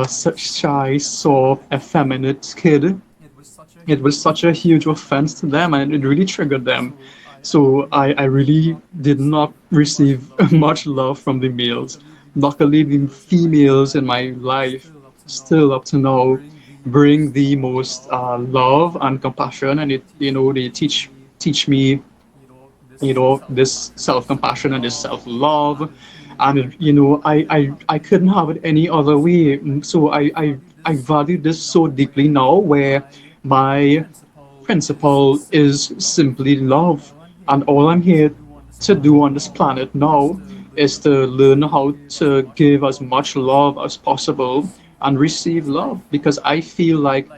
such shy, soft, effeminate kid. It was such a huge offense to them, and it really triggered them. So I really did not receive much love from the males. Luckily, the females in my life, still up to now, bring the most love and compassion, and they teach me this self-compassion and this self-love, and I couldn't have it any other way. So I value this so deeply now, where my principle is simply love, and all I'm here to do on this planet now is to learn how to give as much love as possible and receive love, because I feel like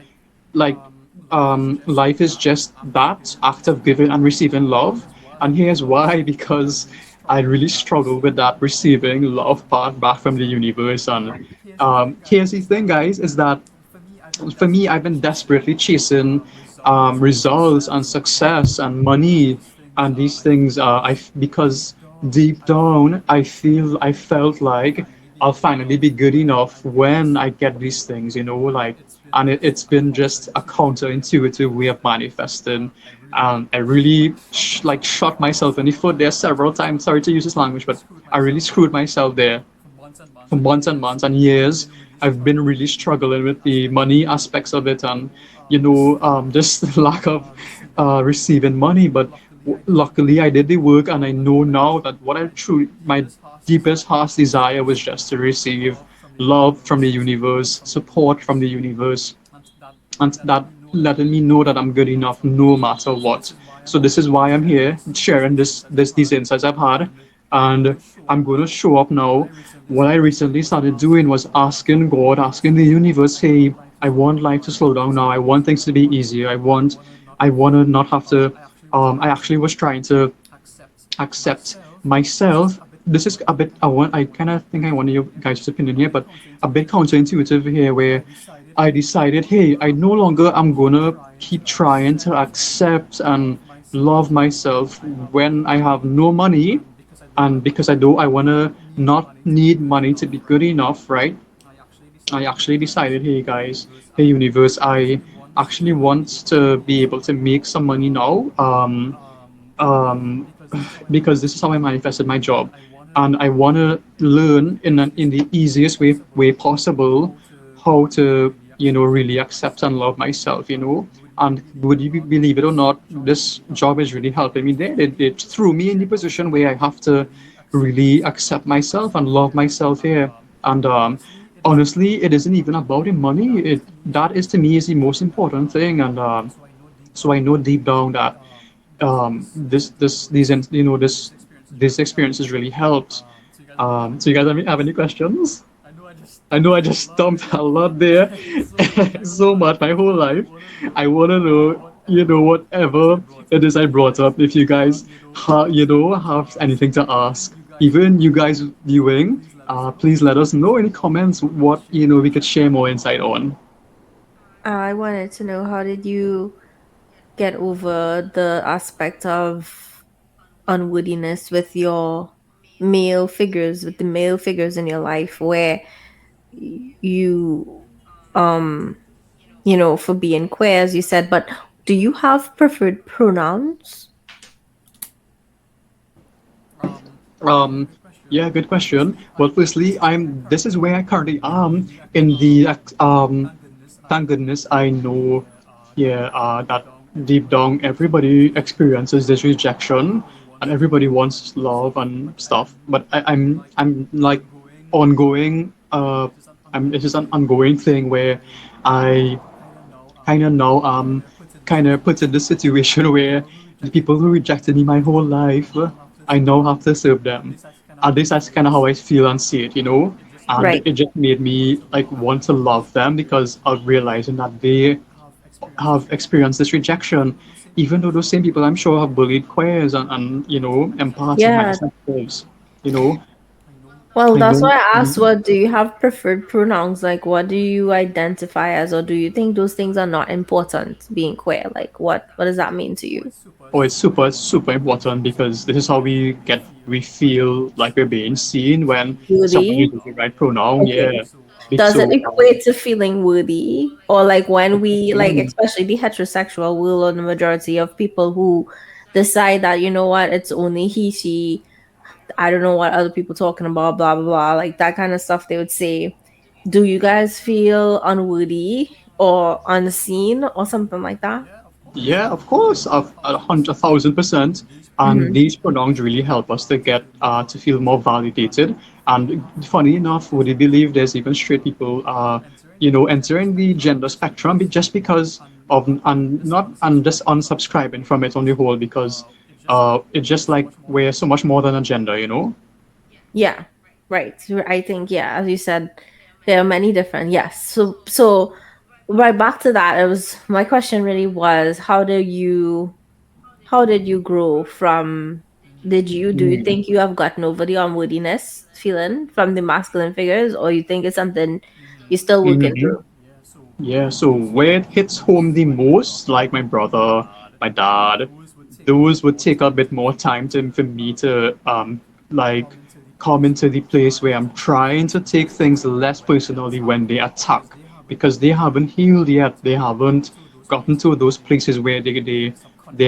life is just that act of giving and receiving love. And here's why: because I really struggle with that receiving love part back from the universe. And here's the thing, guys, is that for me, I've been desperately chasing results and success and money and these things. Because deep down, I felt like I'll finally be good enough when I get these things, like, and it's been just a counterintuitive way of manifesting. And I really shot myself in the foot there several times. Sorry to use this language, but I really screwed myself there for months and months and years. I've been really struggling with the money aspects of it, and just lack of receiving money. But luckily, I did the work, and I know now that my deepest heart's desire was just to receive love from the universe, support from the universe, and that letting me know that I'm good enough no matter what. So this is why I'm here sharing these insights I've had, and I'm going to show up now. What I recently started doing was asking God, asking the universe, hey, I want life to slow down now. I want things to be easier. I want to not have to. I actually was trying to accept myself. This is a bit. I kind of think I want your guys' opinion here, but a bit counterintuitive here, where I decided, hey, I no longer am gonna keep trying to accept and love myself when I have no money, and because I wanna not need money to be good enough, right? I actually decided, hey guys, hey universe, I actually want to be able to make some money now. Um, because this is how I manifested my job, and I want to learn in the easiest way possible how to really accept and love myself. And would you believe it or not, this job is really helping me there. It threw me in the position where I have to really accept myself and love myself here. And honestly, it isn't even about the money. It that is to me is the most important thing. And so I know deep down that this experience has really helped. So you guys have any questions? I know I just stumped a lot there, so much my whole life. I want to know, whatever it is I brought up. If you guys, have anything to ask, even you guys viewing, please let us know in the comments what we could share more insight on. I wanted to know, how did you get over the aspect of unworthiness with your male figures, with the male figures in your life, where you, um, for being queer, as you said, but do you have preferred pronouns? Um, yeah, good question. Well, firstly, this is where I currently am in the thank goodness I know, yeah, that deep down everybody experiences this rejection and everybody wants love and stuff. But I'm like ongoing. It's just an ongoing thing where I kind of now kind of put in the situation where the people who rejected me my whole life, I now have to serve them. At least that's kind of how I feel and see it. And Right. it just made me like want to love them because of realizing that they have experienced this rejection, even though those same people I'm sure have bullied queers and empaths and Yeah. hypersexuals. You know, Well, I that's know. why I asked, what do you have preferred pronouns? Like, what do you identify as, or do you think those things are not important being queer? Like, what does that mean to you? Oh, it's super, super important because this is how we feel like we're being seen when someone Worthy? uses the right pronoun. Okay. Yeah. Does it So, equate to feeling worthy? Or like when we, like, mm, especially the heterosexual will, or the majority of people who decide that, you know what, it's only he, she, I don't know what other people talking about, blah blah blah, like that kind of stuff they would say. Do you guys feel unworthy or unseen or something like that? yeah, of course, 1,000%. And Mm-hmm. these pronouns really help us to get to feel more validated. And funny enough, would you believe there's even straight people, entering the gender spectrum just because of and not and just unsubscribing from it on the whole because it's just like we're so much more than a gender. Yeah, right. So I think, yeah, as you said, there are many different, yes. So right back to that, it was, my question really was, how did you grow from, do you Mm. think you have gotten over the unworthiness feeling from the masculine figures, or you think it's something you're still working Mhm. through? Yeah, so where it hits home the most, like my brother, my dad, those would take a bit more time for me to like come into the place where I'm trying to take things less personally when they attack because they haven't healed yet. They haven't gotten to those places where their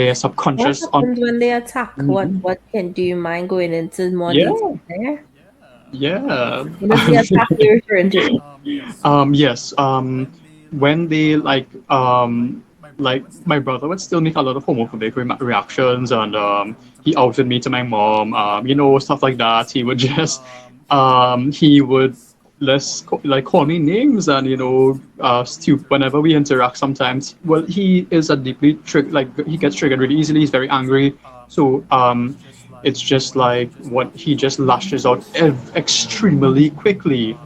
What subconscious on. happens when they attack? Mhm. What can, do you mind going into more detail Yeah, there? yeah. What is the attack you're referring to? Yes. When they like my brother would still make a lot of homophobic reactions, and he outed me to my mom. Stuff like that. He would just, he would. like call me names and whenever we interact sometimes. Well, he is a deeply he gets triggered really easily. He's very angry. So it's just like what he just lashes out extremely quickly.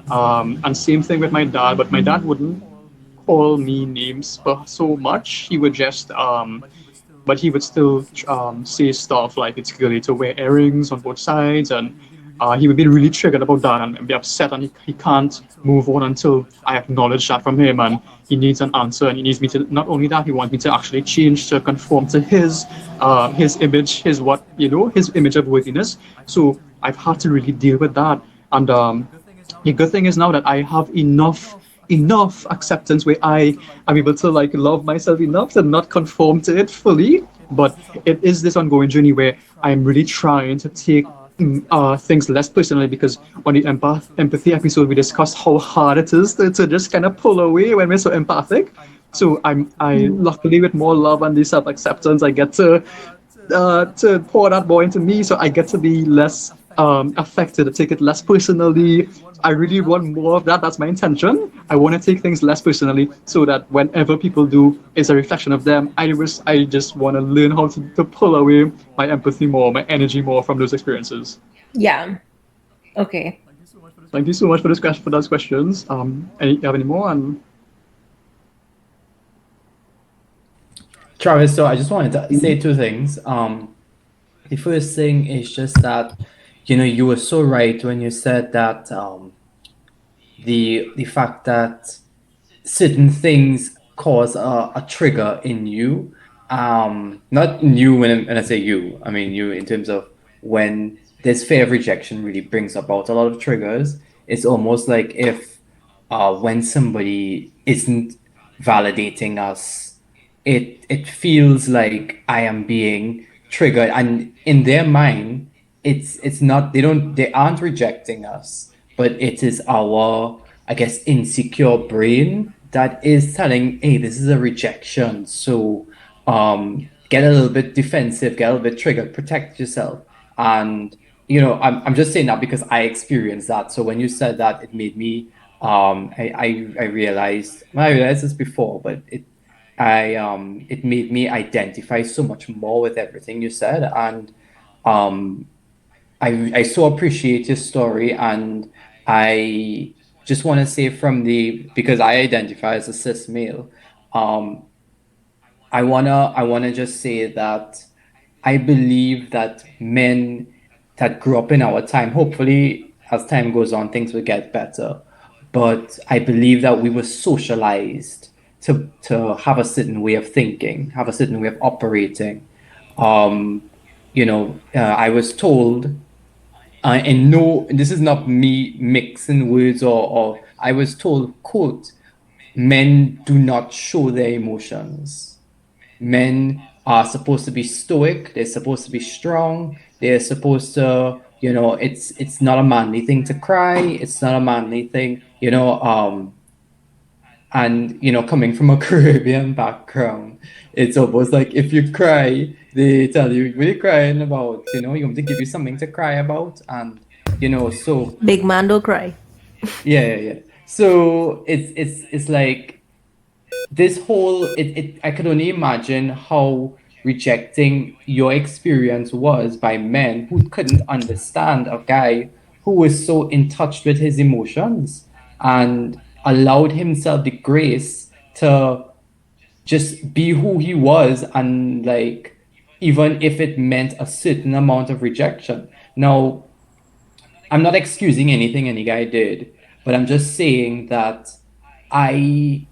And same thing with my dad, but my dad wouldn't call me names for so much. He would just but he would still say stuff like it's girly to wear earrings on both sides, and he would be really triggered about that and be upset, and he can't move on until I acknowledge that from him, and he needs an answer, and he needs me to, not only that, he wants me to actually change to conform to his image, his image of worthiness. So I've had to really deal with that, and the good thing is now that I have enough acceptance where I am able to like love myself enough to not conform to it fully. But it is this ongoing journey where I'm really trying to take things less personally, because on the empathy episode we discussed how hard it is to just kind of pull away when we're so empathic. So I luckily, with more love and this self acceptance, I get to pour that more into me, so I get to be less affected, to take it less personally. I really want more of that. That's my intention. I want to take things less personally, so that whenever people do, it's a reflection of them. I just want to learn how to pull away my empathy more, my energy more from those experiences. Yeah. Okay. Thank you so much for this question, for those questions. You have any more? And Travis, so I just wanted to say two things. The first thing is just that, you were so right when you said that the fact that certain things cause a trigger in you. Not you when I say you, I mean you in terms of when this fear of rejection really brings about a lot of triggers. It's almost like if when somebody isn't validating us, it feels like I am being triggered, and in their mind, it's not, they aren't rejecting us, but it is our, I guess, insecure brain that is telling, hey, this is a rejection. So get a little bit defensive, get a little bit triggered, protect yourself. And I'm just saying that because I experienced that. So when you said that, it made me I realized, well, I realized this before, but it made me identify so much more with everything you said. And um I so appreciate your story, and I just want to say, because I identify as a cis male, um, I wanna just say that I believe that men that grew up in our time, hopefully as time goes on, things will get better. But I believe that we were socialized to have a certain way of thinking, have a certain way of operating. I was told, and no, this is not me mixing words, or I was told, quote, men do not show their emotions. Men are supposed to be stoic, they're supposed to be strong, they're supposed to, it's not a manly thing to cry, it's not a manly thing, and coming from a Caribbean background, it's almost like if you cry, they tell you, what are you crying about? You want to give you something to cry about. And so Big man don't cry. yeah. So it's like this whole, I could only imagine how rejecting your experience was by men who couldn't understand a guy who was so in touch with his emotions and allowed himself the grace to just be who he was, and like, even if it meant a certain amount of rejection. Now, I'm not excusing anything any guy did, but I'm just saying that I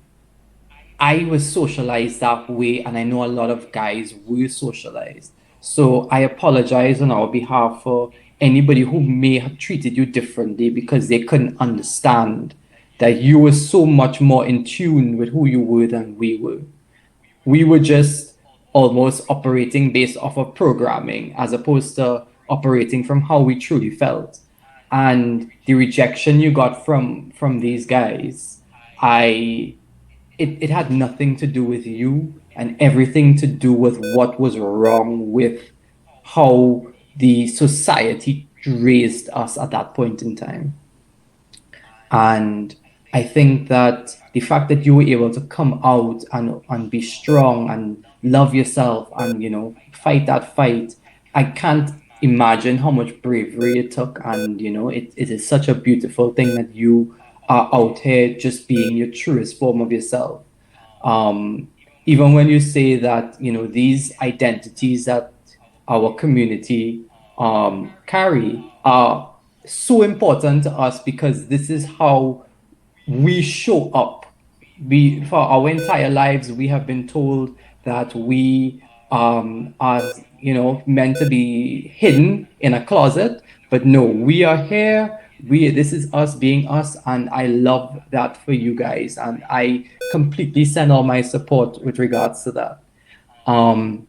I was socialized that way, and I know a lot of guys were socialized. So I apologize on our behalf for anybody who may have treated you differently because they couldn't understand that you were so much more in tune with who you were than we were. We were just almost operating based off of programming as opposed to operating from how we truly felt. And the rejection you got from these guys, I it had nothing to do with you and everything to do with what was wrong with how the society raised us at that point in time. And I think that the fact that you were able to come out and be strong and love yourself and, fight that fight, I can't imagine how much bravery it took. And, it is such a beautiful thing that you are out here just being your truest form of yourself. um, Even when you say that, these identities that our community carry are so important to us because this is how we show up. We, for our entire lives, we have been told that we are, meant to be hidden in a closet, but no, we are here. This is us being us, and I love that for you guys, and I completely send all my support with regards to that. um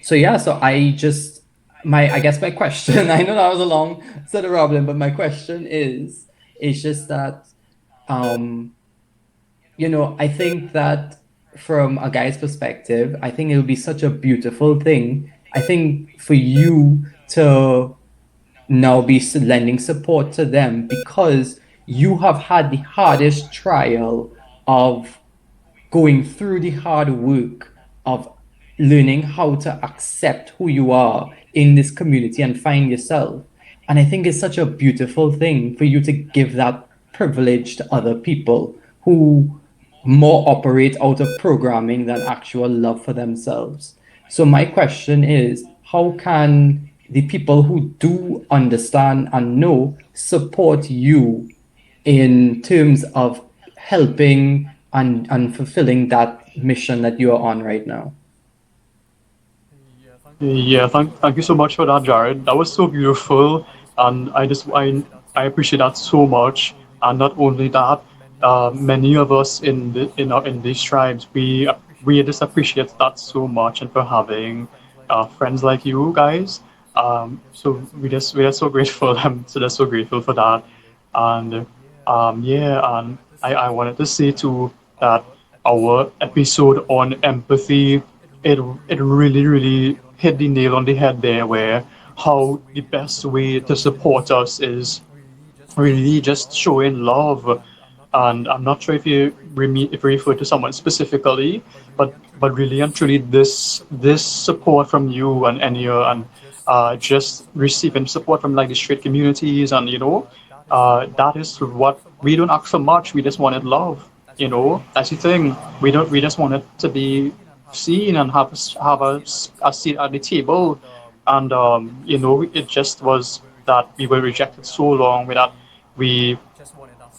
so yeah, so I guess my question, I know that was a long set of problem, but my question is just that, um I think that from a guy's perspective, I think it would be such a beautiful thing. I think for you to now be lending support to them because you have had the hardest trial of going through the hard work of learning how to accept who you are in this community and find yourself. And I think it's such a beautiful thing for you to give that privilege to other people who more operate out of programming than actual love for themselves. So, my question is, how can the people who do understand and know support you in terms of helping and fulfilling that mission that you are on right now? Yeah, thank you so much for that, Jared. That was so beautiful, and I appreciate that so much. And not only that, many of us in these tribes, we just appreciate that so much, and for having friends like you guys. So we are so grateful. I'm so just so grateful for that, and yeah, and I wanted to say too that our episode on empathy, it it really hit the nail on the head there, where how the best way to support us is really just showing love. And I'm not sure if you refer to someone specifically, but really and truly, this support from you and Enya, and just receiving support from like the straight communities, and that is what we don't ask for much. We just wanted love. That's the thing. We just wanted to be seen and have a seat at the table. And it just was that we were rejected so long without we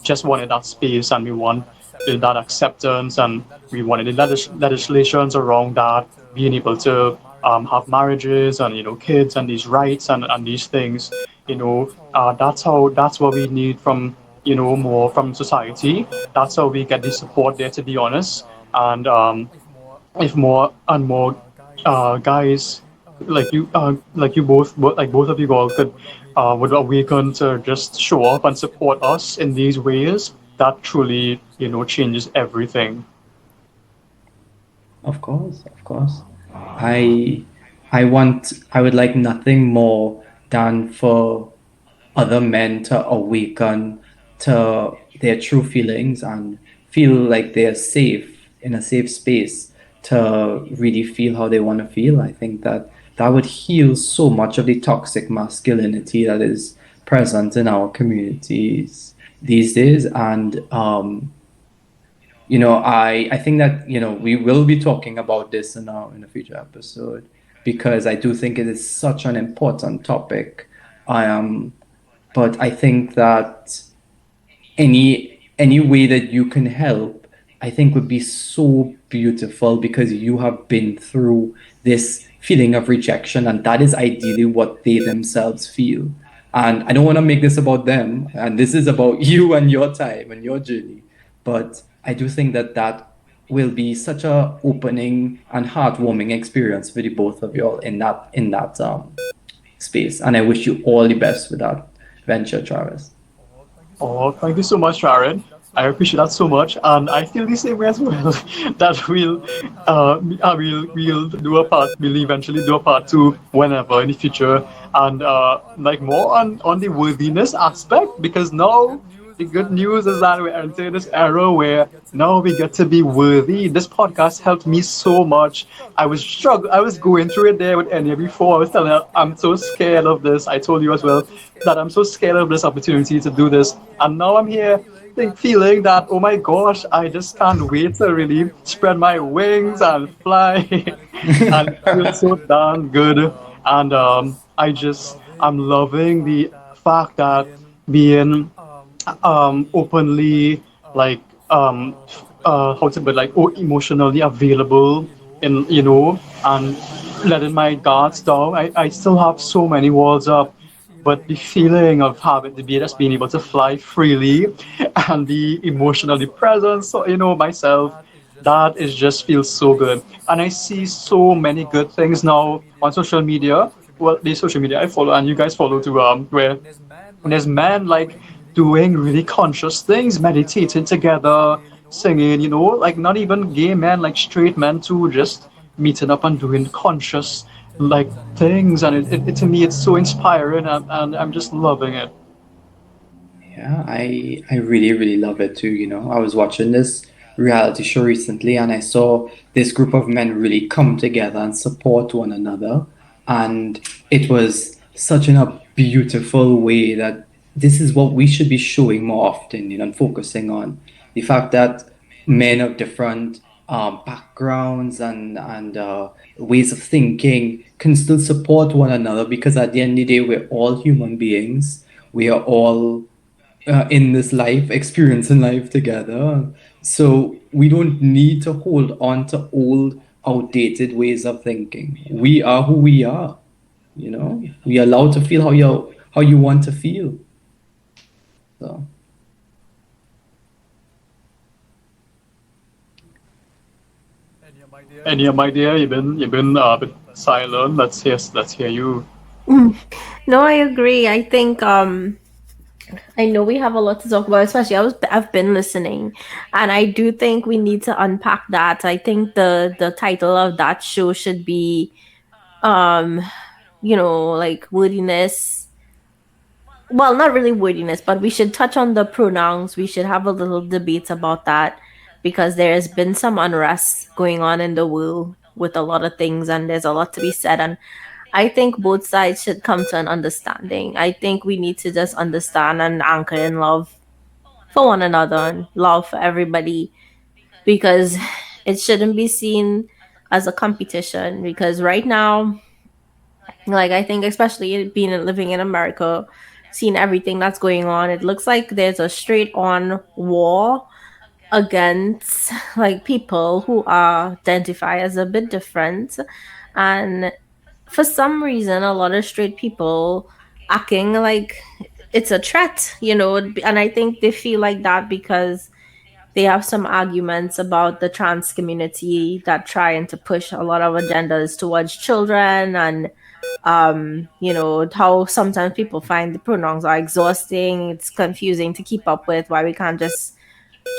just wanted that space, and we want that acceptance, and we wanted the legislations around that, being able to have marriages and kids and these rights and these things. That's what we need from more from society. That's how we get the support there, to be honest. And if more and more guys like you both, like both of you all would awaken to just show up and support us in these ways, that truly changes everything. Of course, of course. I I would like nothing more than for other men to awaken to their true feelings and feel like they're safe in a safe space to really feel how they want to feel. I think that that would heal so much of the toxic masculinity that is present in our communities these days. And I think that we will be talking about this in a future episode because I do think it is such an important topic. I But I think that any way that you can help, I think would be so beautiful because you have been through this feeling of rejection, and that is ideally what they themselves feel. And I don't want to make this about them, and this is about you and your time and your journey. But I do think that that will be such a opening and heartwarming experience for the both of you all in that space. And I wish you all the best with that venture, Travis. Oh, thank you so much, Jared. I appreciate that so much, and I feel the same way as well. That we'll eventually do a part two whenever in the future, and like more on the worthiness aspect, because now the good news is that we're entering this era where now we get to be worthy. This podcast helped me so much. I was struggling. I was going through it there with Enya before. I was telling her I'm so scared of this. I told you as well that I'm so scared of this opportunity to do this, and now I'm here feeling that, oh my gosh, I just can't wait to really spread my wings and fly. And it feels so darn good. And I'm loving the fact that being openly, like, how to put, like, emotionally available in, and letting my guards down. I still have so many walls up, but the feeling of having to be just being able to fly freely and be emotionally present, so myself, that is just feels so good. And I see so many good things now on social media. Well, the social media I follow and you guys follow too, where there's men like doing really conscious things, meditating together, singing, like not even gay men, like straight men too, just meeting up and doing conscious like things. And to me, it's so inspiring, and I'm just loving it. Yeah, I really really love it too. I was watching this reality show recently, and I saw this group of men really come together and support one another, and it was such in a beautiful way that this is what we should be showing more often. And focusing on the fact that men of different backgrounds and ways of thinking can still support one another, because at the end of the day, we're all human beings. We are all in this life, experiencing life together. So we don't need to hold on to old, outdated ways of thinking. We are who we are. We are allowed to feel how you want to feel. So And yeah, my dear, you've been a bit silent. Let's hear you. No, I agree. I think I know we have a lot to talk about, especially I've been listening, and I do think we need to unpack that. I think the title of that show should be um like wordiness. Well, not really wordiness, but we should touch on the pronouns. We should have a little debate about that, because there has been some unrest going on in the world with a lot of things, and there's a lot to be said. And I think both sides should come to an understanding. I think we need to just understand and anchor in love for one another and love for everybody, because it shouldn't be seen as a competition. Because right now, like, I think especially being living in America, seeing everything that's going on, it looks like there's a straight on war against like people who are identify as a bit different. And for some reason, a lot of straight people acting like it's a threat, and I think they feel like that because they have some arguments about the trans community that trying to push a lot of agendas towards children. And how sometimes people find the pronouns are exhausting, it's confusing to keep up with, why we can't just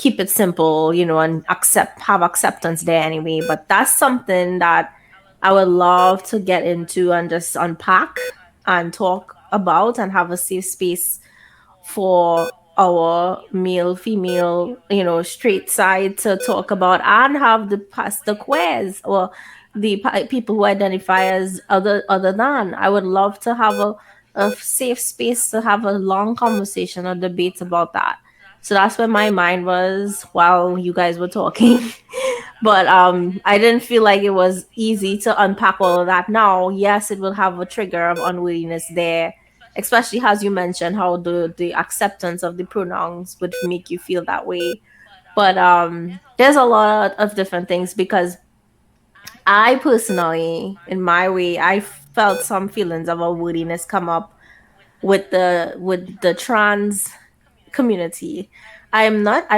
keep it simple, and have acceptance there anyway. But that's something that I would love to get into and just unpack and talk about and have a safe space for our male, female, straight side to talk about, and have the queers or the people who identify as other than. I would love to have a safe space to have a long conversation or debate about that. So that's where my mind was while you guys were talking. But I didn't feel like it was easy to unpack all of that. Now, yes, it will have a trigger of unwillingness there, especially as you mentioned how the acceptance of the pronouns would make you feel that way. But there's a lot of different things, because I personally, in my way, I felt some feelings of unworthiness come up with the trans community. I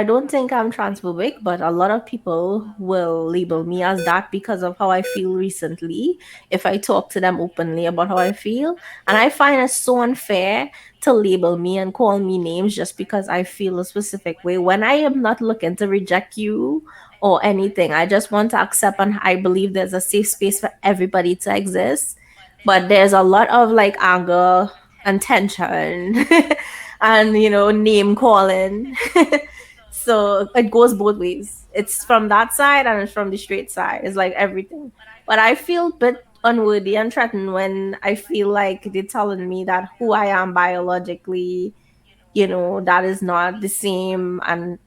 don't think I'm transphobic, but a lot of people will label me as that because of how I feel recently, if I talk to them openly about how I feel. And I find it so unfair to label me and call me names just because I feel a specific way, when I am not looking to reject you or anything. I just want to accept, and I believe there's a safe space for everybody to exist. But there's a lot of like anger and tension and, name calling. So it goes both ways. It's from that side and it's from the straight side. It's like everything. But I feel a bit unworthy and threatened when I feel like they're telling me that who I am biologically, that is not the same. And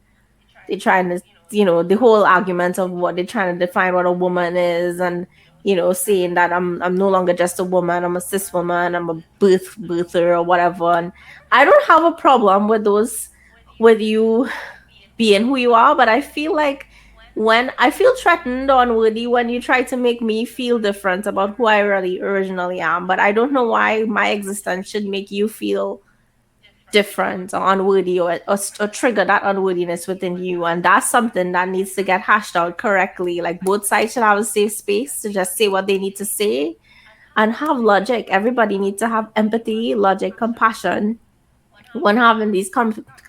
they're trying to, the whole argument of what they're trying to define what a woman is, and saying that I'm no longer just a woman, I'm a cis woman, I'm a birther or whatever. And I don't have a problem with those, with you being who you are, but I feel like when I feel threatened or unworthy when you try to make me feel different about who I really originally am. But I don't know why my existence should make you feel different or unworthy, or trigger that unworthiness within you. And that's something that needs to get hashed out correctly. Like both sides should have a safe space to just say what they need to say and have logic. Everybody needs to have empathy, logic, compassion when having these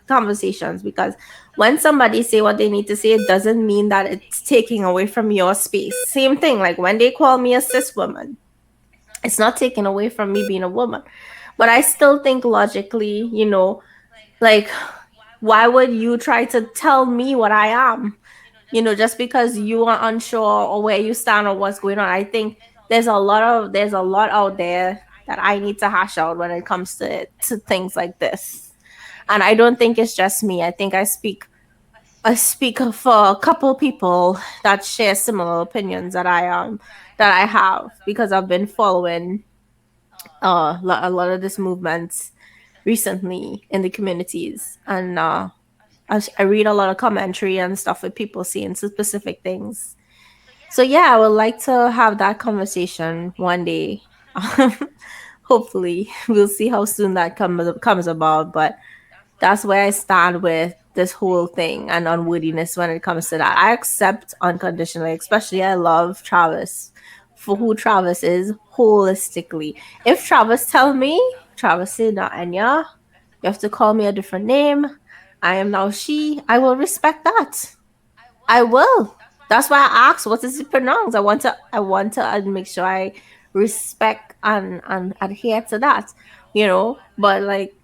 conversations, because when somebody say what they need to say, it doesn't mean that it's taking away from your space. Same thing, like when they call me a cis woman, it's not taking away from me being a woman. But I still think logically, like, why would you try to tell me what I am? Just because you are unsure or where you stand or what's going on. I think there's a lot out there that I need to hash out when it comes to things like this. And I don't think it's just me. I think I speak for a couple people that share similar opinions that I have, because I've been following a lot of this movement recently in the communities. And I read a lot of commentary and stuff with people saying specific things. So yeah, I would like to have that conversation one day. Hopefully, we'll see how soon that comes about. But that's where I stand with this whole thing and unworthiness when it comes to that. I accept unconditionally, especially I love Travis for who Travis is holistically. If Travis tell me, Travis say, "Nah, Anya, you have to call me a different name. I am now she," I will respect that. I will. That's why I asked what is it pronounced. I want to make sure I respect and adhere to that. But like,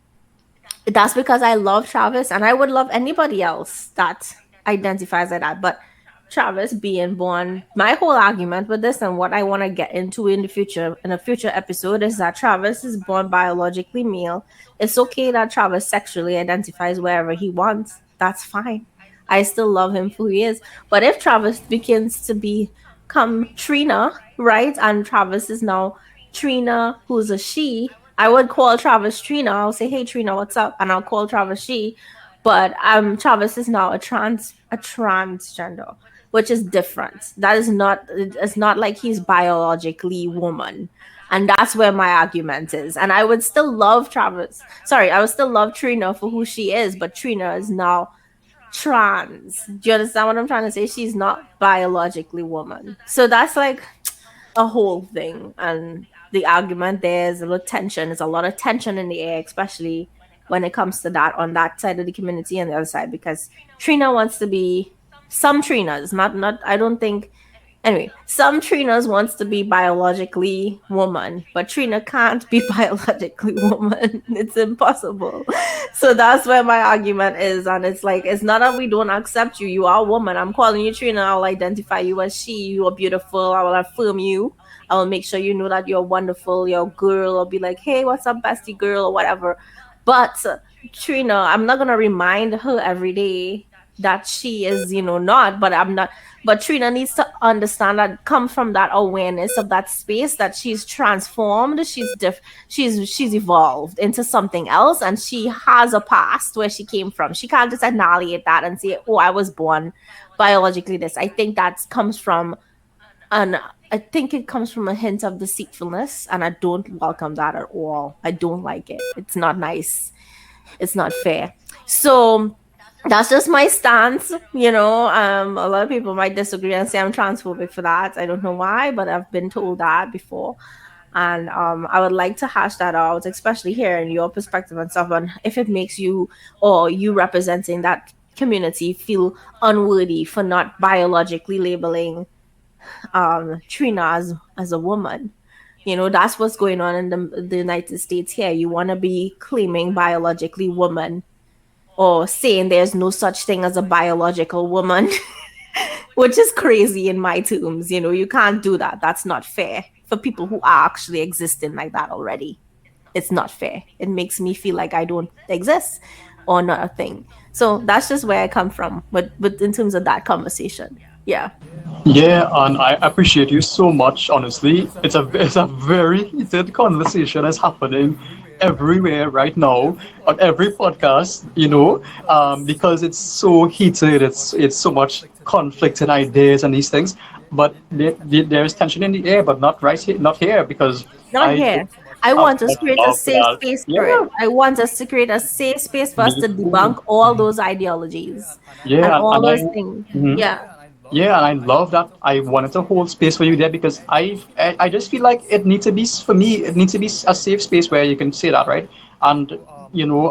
that's because I love Travis, and I would love anybody else that identifies like that. But Travis being born, my whole argument with this and what I want to get into in a future episode is that Travis is born biologically male. It's okay that Travis sexually identifies wherever he wants. That's fine. I still love him for who he is. But if Travis begins to become Trina, right? And Travis is now Trina, who's a she. I would call Travis Trina. I'll say, "Hey Trina, what's up?" And I'll call Travis she. But Travis is now a transgender, which is different. That is not it's not like he's biologically woman. And that's where my argument is. And I would still love Travis. Sorry, I would still love Trina for who she is, but Trina is now trans. Do you understand what I'm trying to say? She's not biologically woman. So that's like a whole thing. And the argument there's a lot of tension. There's a lot of tension in the air, especially when it comes to that on that side of the community and the other side, because Trina wants to be some Trinas, not I don't think. Anyway, some Trinas wants to be biologically woman, but Trina can't be biologically woman. It's impossible. So that's where my argument is. And it's like, it's not that we don't accept you. You are a woman. I'm calling you Trina. I'll identify you as she. You are beautiful. I will affirm you. I will make sure you know that you're wonderful. You're a girl. I'll be like, "Hey, what's up, bestie girl," or whatever. But Trina, I'm not going to remind her every day that she is, not, but I'm not. But Trina needs to understand that, come from that awareness of that space, that she's transformed, she's evolved into something else, and she has a past where she came from. She can't just annihilate that and say, "Oh, I was born biologically this." I think that comes from I think it comes from a hint of deceitfulness, and I don't welcome that at all. I don't like it. It's not nice. It's not fair. So that's just my stance. A lot of people might disagree and say I'm transphobic for that. I don't know why, but I've been told that before. And I would like to hash that out, especially here in your perspective and stuff, and if it makes you, or you representing that community, feel unworthy for not biologically labeling Trina as a woman. That's what's going on in the United States here. You want to be claiming biologically woman or saying there's no such thing as a biological woman, which is crazy in my terms. You can't do that. That's not fair for people who are actually existing like that already. It's not fair. It makes me feel like I don't exist or not a thing. So that's just where I come from. But in terms of that conversation, yeah, Yeah, and I appreciate you so much. Honestly, it's a very heated conversation that's happening everywhere right now on every podcast. Because it's so heated. It's so much conflict and ideas and these things. But there is tension in the air, but not right here, not here, because not I here. just I have want so us much to create a love for safe that. space for it. Yeah, I want us to create a safe space for us me to too. debunk all those ideologies and Yeah, all and those I. things. Mhm. Yeah, Yeah, and I love that. I wanted to hold space for you there because I just feel like it needs to be for me. It needs to be a safe space where you can say that, right? And you know,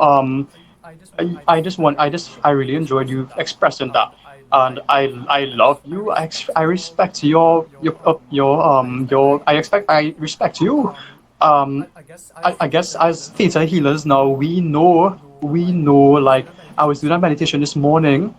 I really enjoyed you expressing that, and I love you. I respect I respect you. Um, I guess as theta healers now we know like I was doing a meditation this morning.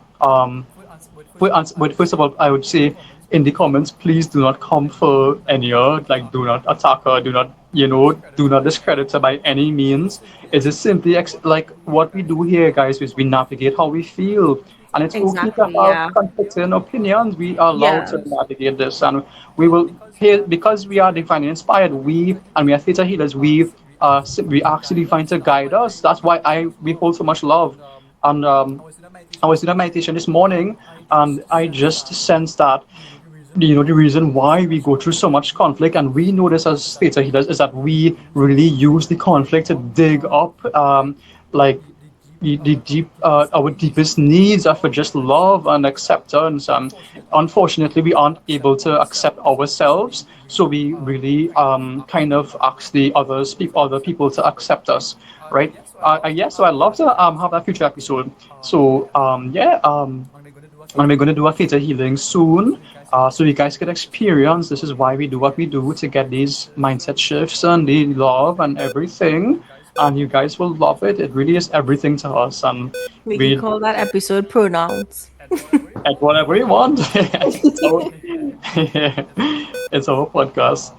But first of all, I would say in the comments, please do not come for Enya. Like, do not attack her. Do not discredit her by any means. It's just simply like what we do here, guys, is we navigate how we feel. And it's okay to exactly. have Yeah, conflicting opinions. We are allowed yeah, to navigate this. And we will here because we are divinely inspired, we are theta healers, we actually find to guide us. That's why we hold so much love. And I was doing a meditation this morning, and I just sensed that the reason why we go through so much conflict, and we know this as theta healers, is that we really use the conflict to dig up, like the deep our deepest needs are for just love and acceptance. Unfortunately, we aren't able to accept ourselves, so we really kind of ask other people to accept us, right? Yeah, so I'd love to have that future episode. So yeah, and we're going to do a theta healing soon, so you guys can experience this is why we do what we do, to get these mindset shifts and the love and everything, and you guys will love it. It really is everything to us, and we can we call that episode pronouns. at whatever we want. So it's our podcast.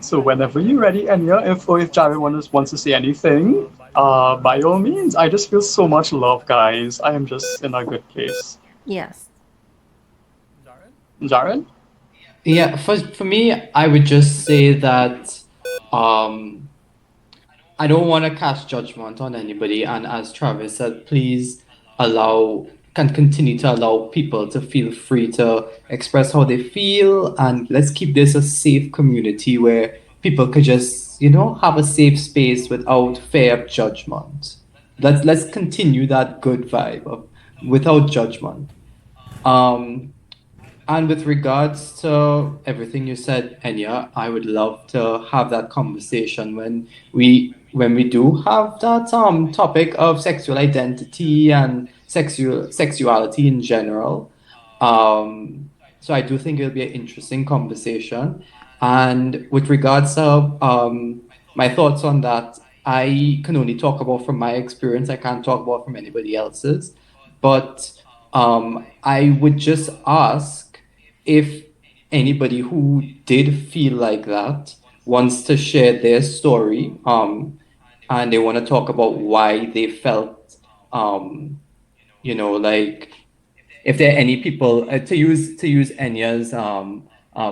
So whenever you're ready, and yeah, if Jared wants to say anything, by all means. I just feel so much love, guys. I am just in a good place. Yes. Jared? Yeah, for me, I would just say that um, I don't want to cast judgment on anybody, and as Travis said, please can continue to allow people to feel free to express how they feel, and let's keep this a safe community where people could just have a safe space without fear of judgment. Let's continue that good vibe of without judgment. Um, and with regards to everything you said, Enya, I would love to have that conversation when we do have that topic of sexual identity and sexuality in general. So I do think it'll be an interesting conversation. And with regards to my thoughts on that, I can only talk about from my experience. I can't talk about from anybody else's. But I would just ask if anybody who did feel like that wants to share their story, and they want to talk about why they felt, like if there are any people to use Enya's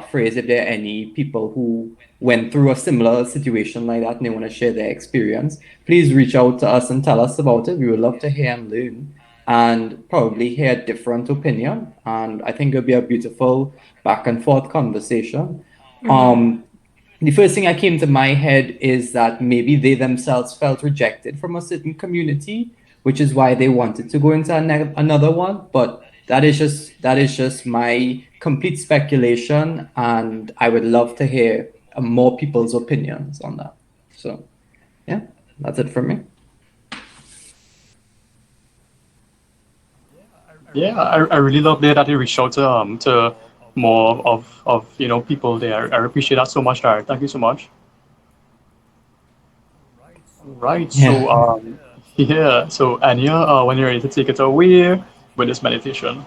phrase, if there are any people who went through a similar situation like that and they want to share their experience, please reach out to us and tell us about it. We would love to hear and learn and probably hear a different opinion. And I think it'll be a beautiful back and forth conversation. Um, the first thing that came to my head is that maybe they themselves felt rejected from a certain community, which is why they wanted to go into another one. But that is just my complete speculation, and I would love to hear more people's opinions on that. So yeah, that's it from me. Yeah, I really love that you reached out to more of people there. I appreciate that so much, Derek. Thank you so much. Right. Yeah. So yeah. So Anya, when you're ready to take it away with this meditation.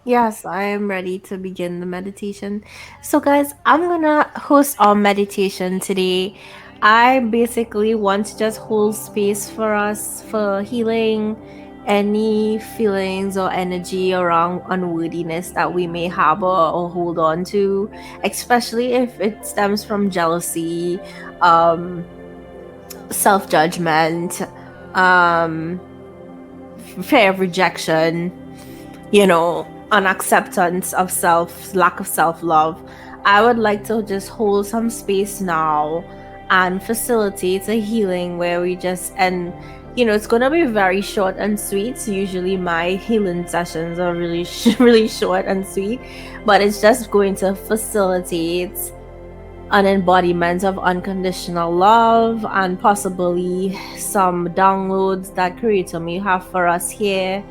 Yes, I am ready to begin the meditation. So, guys, I'm gonna host our meditation today. I basically want to just hold space for us for healing any feelings or energy around unworthiness that we may harbor or hold on to, especially if it stems from jealousy, um, self judgment, um, fear of rejection, unacceptance of self, lack of self love. I would like to just hold some space now and facilitate a healing where we just, and it's going to be very short and sweet. So usually my healing sessions are really, really short and sweet, but it's just going to facilitate an embodiment of unconditional love and possibly some downloads that Creator may have for us here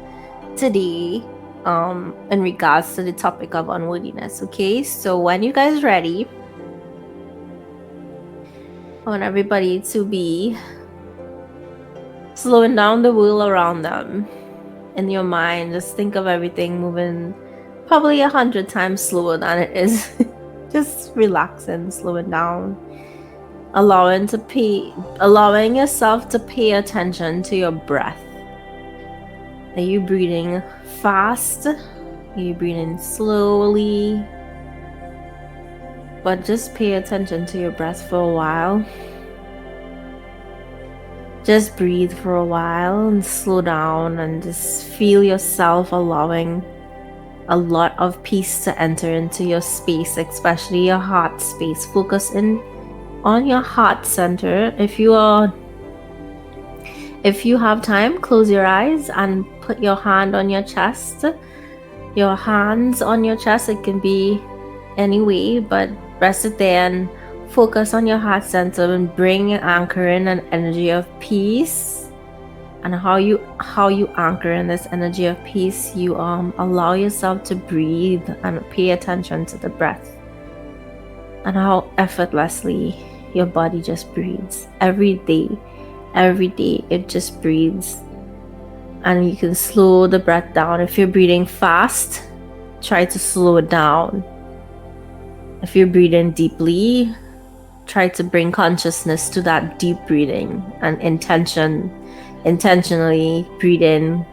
today in regards to the topic of unworthiness. Okay, so when you guys ready, I want everybody to be slowing down the wheel around them in your mind. Just think of everything moving probably 100 times slower than it is. Just relaxing, slowing down, allowing yourself to pay attention to your breath. Are you breathing fast? Are you breathing slowly? But just pay attention to your breath for a while. Just breathe for a while and slow down and just feel yourself allowing a lot of peace to enter into your space, especially your heart space. Focus in on your heart center. If you have time, close your eyes and put your hand on your chest. Your hands on your chest, it can be any way, but rest it there and focus on your heart center and bring anchor in an energy of peace. And how you anchor in this energy of peace, you allow yourself to breathe and pay attention to the breath and how effortlessly your body just breathes every day it just breathes. And you can slow the breath down. If you're breathing fast, try to slow it down. If you're breathing deeply, try to bring consciousness to that deep breathing and intentionally breathe in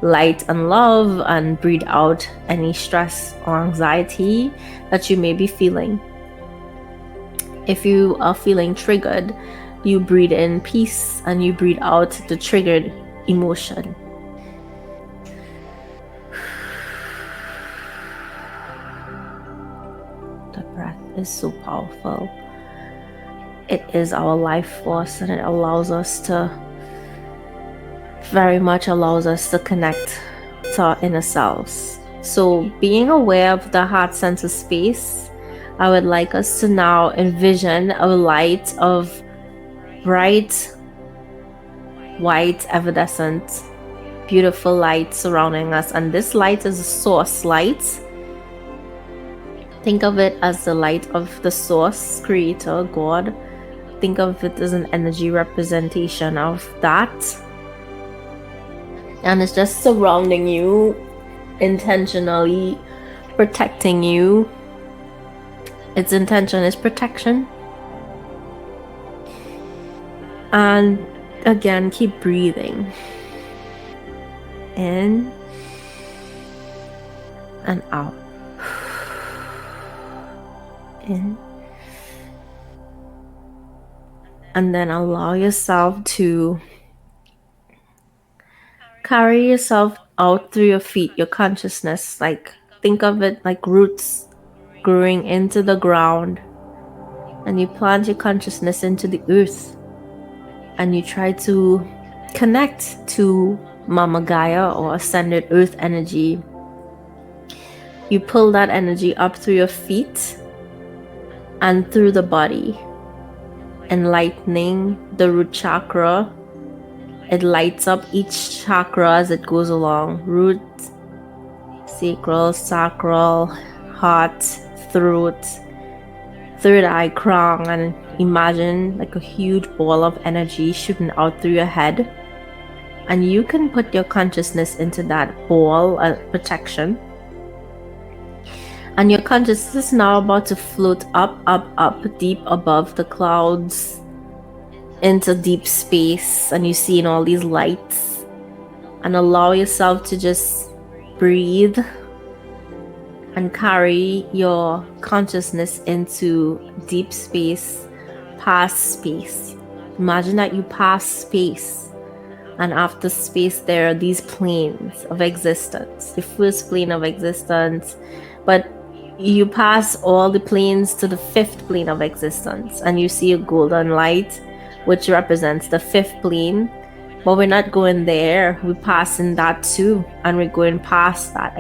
light and love and breathe out any stress or anxiety that you may be feeling. If you are feeling triggered, you breathe in peace and you breathe out the triggered emotion. The breath is so powerful. It is our life force, and it very much allows us to connect to our inner selves. So being aware of the heart center space, I would like us to now envision a light of bright, white, evanescent, beautiful light surrounding us. And this light is a source light. Think of it as the light of the source, creator, God. Think of it as an energy representation of that. And it's just surrounding you, intentionally protecting you. Its intention is protection. And again, keep breathing in and out. In. And then allow yourself to carry yourself out through your feet, your consciousness. Like, think of it like roots growing into the ground. And you plant your consciousness into the earth. And you try to connect to Mama Gaia or ascended earth energy. You pull that energy up through your feet and through the body, enlightening the root chakra. It lights up each chakra as it goes along. Root, sacral, heart, throat, third eye crown, and imagine like a huge ball of energy shooting out through your head. And you can put your consciousness into that ball protection. And your consciousness is now about to float up, up, up, deep above the clouds into deep space. And you're seeing all these lights. And allow yourself to just breathe and carry your consciousness into deep space, past space. Imagine that you pass space, and after space there are these planes of existence. The first plane of existence, but you pass all the planes to the fifth plane of existence, and you see a golden light which represents the fifth plane. But we're not going there, we're passing that too, and we're going past that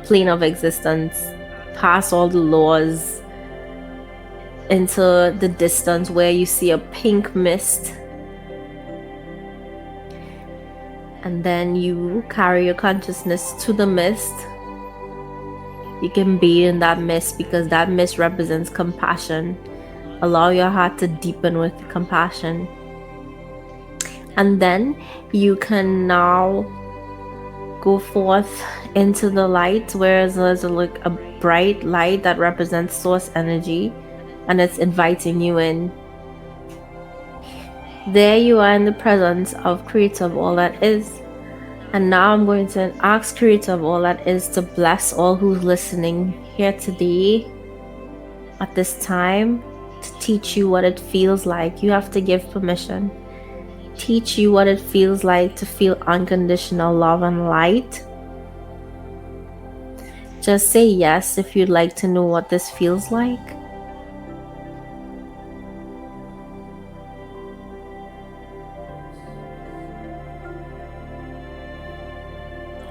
plane of existence, past all the laws, into the distance where you see a pink mist. And then you carry your consciousness to the mist. You can bathe in that mist because that mist represents compassion. Allow your heart to deepen with compassion. And then you can now go forth into the light, where there's a bright light that represents source energy, and it's inviting you in. There you are in the presence of Creator of all that is. And now I'm going to ask Creator of all that is to bless all who's listening here today at this time, to teach you what it feels like. You have to give permission. Teach you what it feels like to feel unconditional love and light. Just say yes if you'd like to know what this feels like.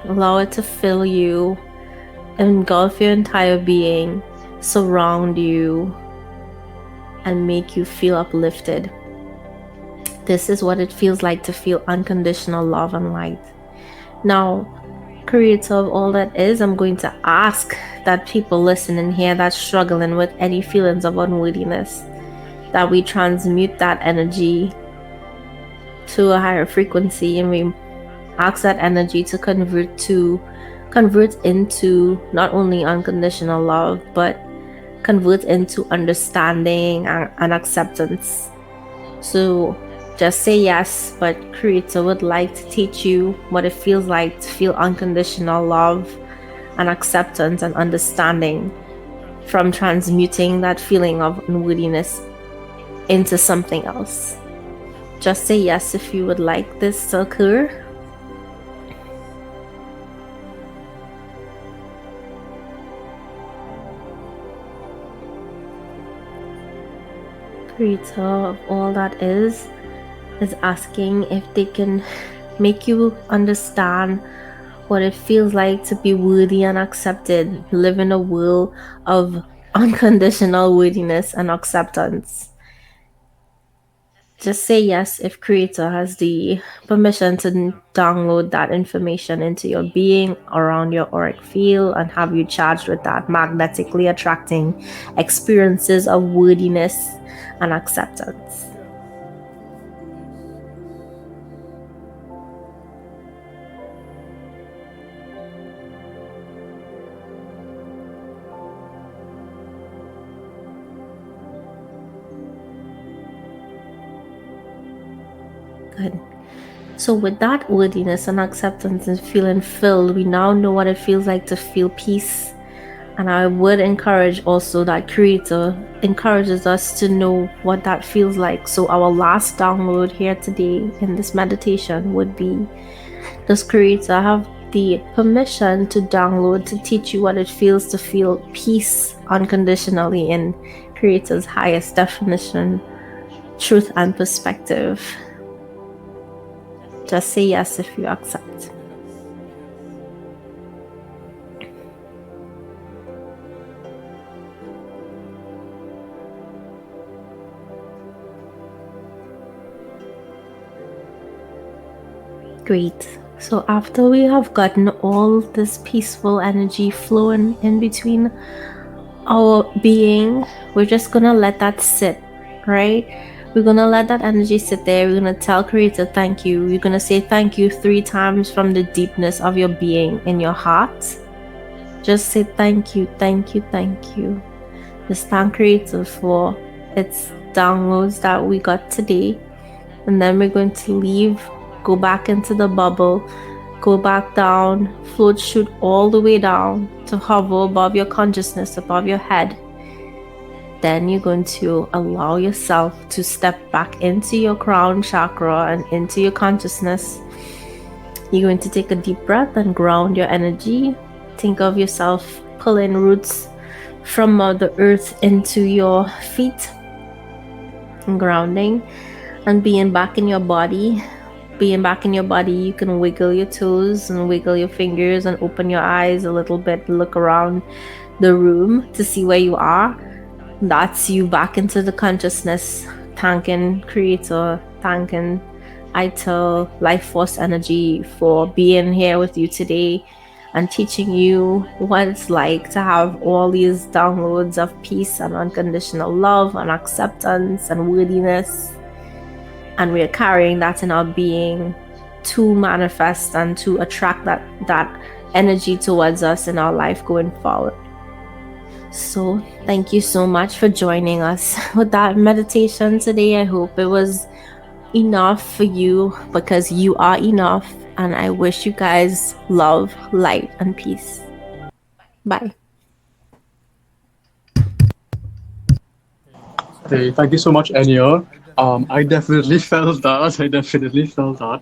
Allow it to fill you, engulf your entire being, surround you, and make you feel uplifted. This is what it feels like to feel unconditional love and light. Now, Creator of all that is, I'm going to ask that people listening here that's struggling with any feelings of unworthiness, that we transmute that energy to a higher frequency, and we ask that energy to convert into not only unconditional love, but convert into understanding and acceptance. So just say yes, but Creator would like to teach you what it feels like to feel unconditional love and acceptance and understanding, from transmuting that feeling of unworthiness into something else. Just say yes if you would like this to occur. Creator of all that is asking if they can make you understand what it feels like to be worthy and accepted, live in a world of unconditional worthiness and acceptance. Just say yes if Creator has the permission to download that information into your being, around your auric field, and have you charged with that, magnetically attracting experiences of worthiness and acceptance. Good. So with that worthiness and acceptance and feeling filled, we now know what it feels like to feel peace. And I would encourage also that Creator encourages us to know what that feels like. So our last download here today in this meditation would be, does Creator have the permission to download to teach you what it feels to feel peace unconditionally in Creator's highest definition, truth, and perspective? Just say yes if you accept. Great. So, after we have gotten all this peaceful energy flowing in between our being, we're just gonna let that sit, right? We're gonna let that energy sit there. We're gonna tell Creator thank you. You're gonna say thank you 3 times from the deepness of your being in your heart. Just say thank you, thank you, thank you. Just thank Creator for its downloads that we got today. And then we're going to leave, go back into the bubble, go back down, float, shoot all the way down to hover above your consciousness, above your head. Then you're going to allow yourself to step back into your crown chakra and into your consciousness. You're going to take a deep breath and ground your energy. Think of yourself pulling roots from Mother Earth into your feet and grounding and being back in your body. Being back in your body, you can wiggle your toes and wiggle your fingers and open your eyes a little bit, look around the room to see where you are. That's you back into the consciousness, thanking Creator, thanking Ital, Life Force Energy for being here with you today and teaching you what it's like to have all these downloads of peace and unconditional love and acceptance and worthiness. And we're carrying that in our being to manifest and to attract that energy towards us in our life going forward. So, thank you so much for joining us with that meditation today. I hope it was enough for you because you are enough. And I wish you guys love, light, and peace. Bye. Hey, thank you so much, Enya. I definitely felt that. I definitely felt that.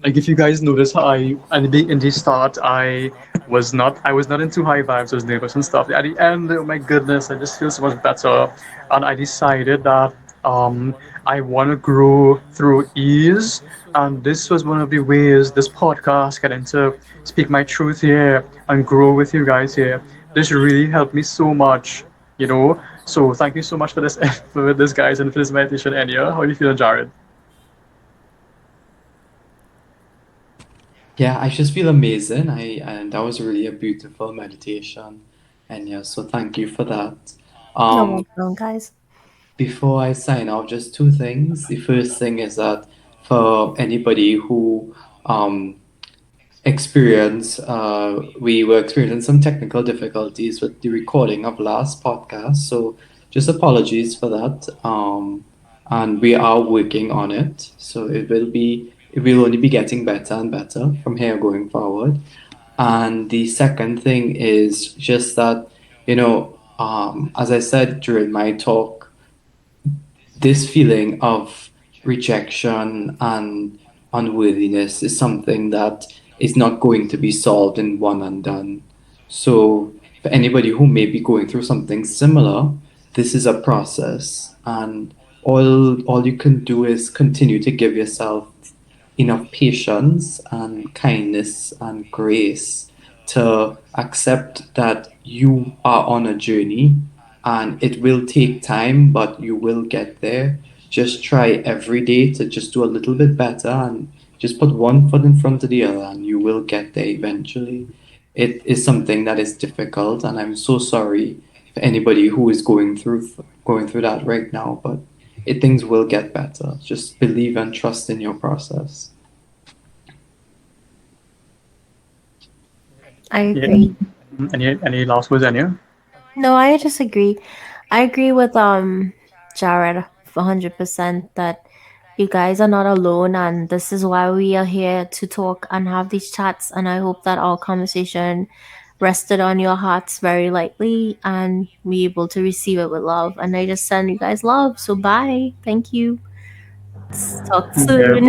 Like if you guys notice, in the start I was not into high vibes. I was nervous and stuff. At the end, oh my goodness, I just feel so much better, and I decided that I want to grow through ease, and this was one of the ways this podcast getting to speak my truth here and grow with you guys here. This really helped me so much, you know. So thank you so much for this for this guys and for this meditation, Enya. How are you feeling, Jared? Yeah, I just feel amazing. And that was really a beautiful meditation. And yeah, so thank you for that. You're Um, welcome, guys. Before I sign off, just two things. The first thing is that for anybody who we were experiencing some technical difficulties with the recording of last podcast, so just apologies for that. And we are working on it, so it will only be getting better and better from here going forward. And the second thing is just that, as I said during my talk, this feeling of rejection and unworthiness is something that is not going to be solved in one and done. So, for anybody who may be going through something similar, this is a process, and all you can do is continue to give yourself enough patience and kindness and grace to accept that you are on a journey and it will take time, but you will get there. Just try every day to just do a little bit better and just put one foot in front of the other, and you will get there eventually. It is something that is difficult, and I'm so sorry for anybody who is going through that right now, but things will get better. Just believe and trust in your process. I Yeah. agree. Any last words, Enya? No, I disagree. I agree with Jared 100% that you guys are not alone, and this is why we are here to talk and have these chats. And I hope that our conversation rested on your hearts very lightly and be able to receive it with love. And I just send you guys love. So bye. Thank you. Talk Yeah. soon.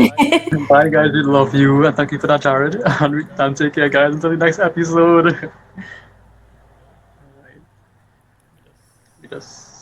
Bye, guys. We love you, and thank you for that, Jared. And take care, guys. Until the next episode. We just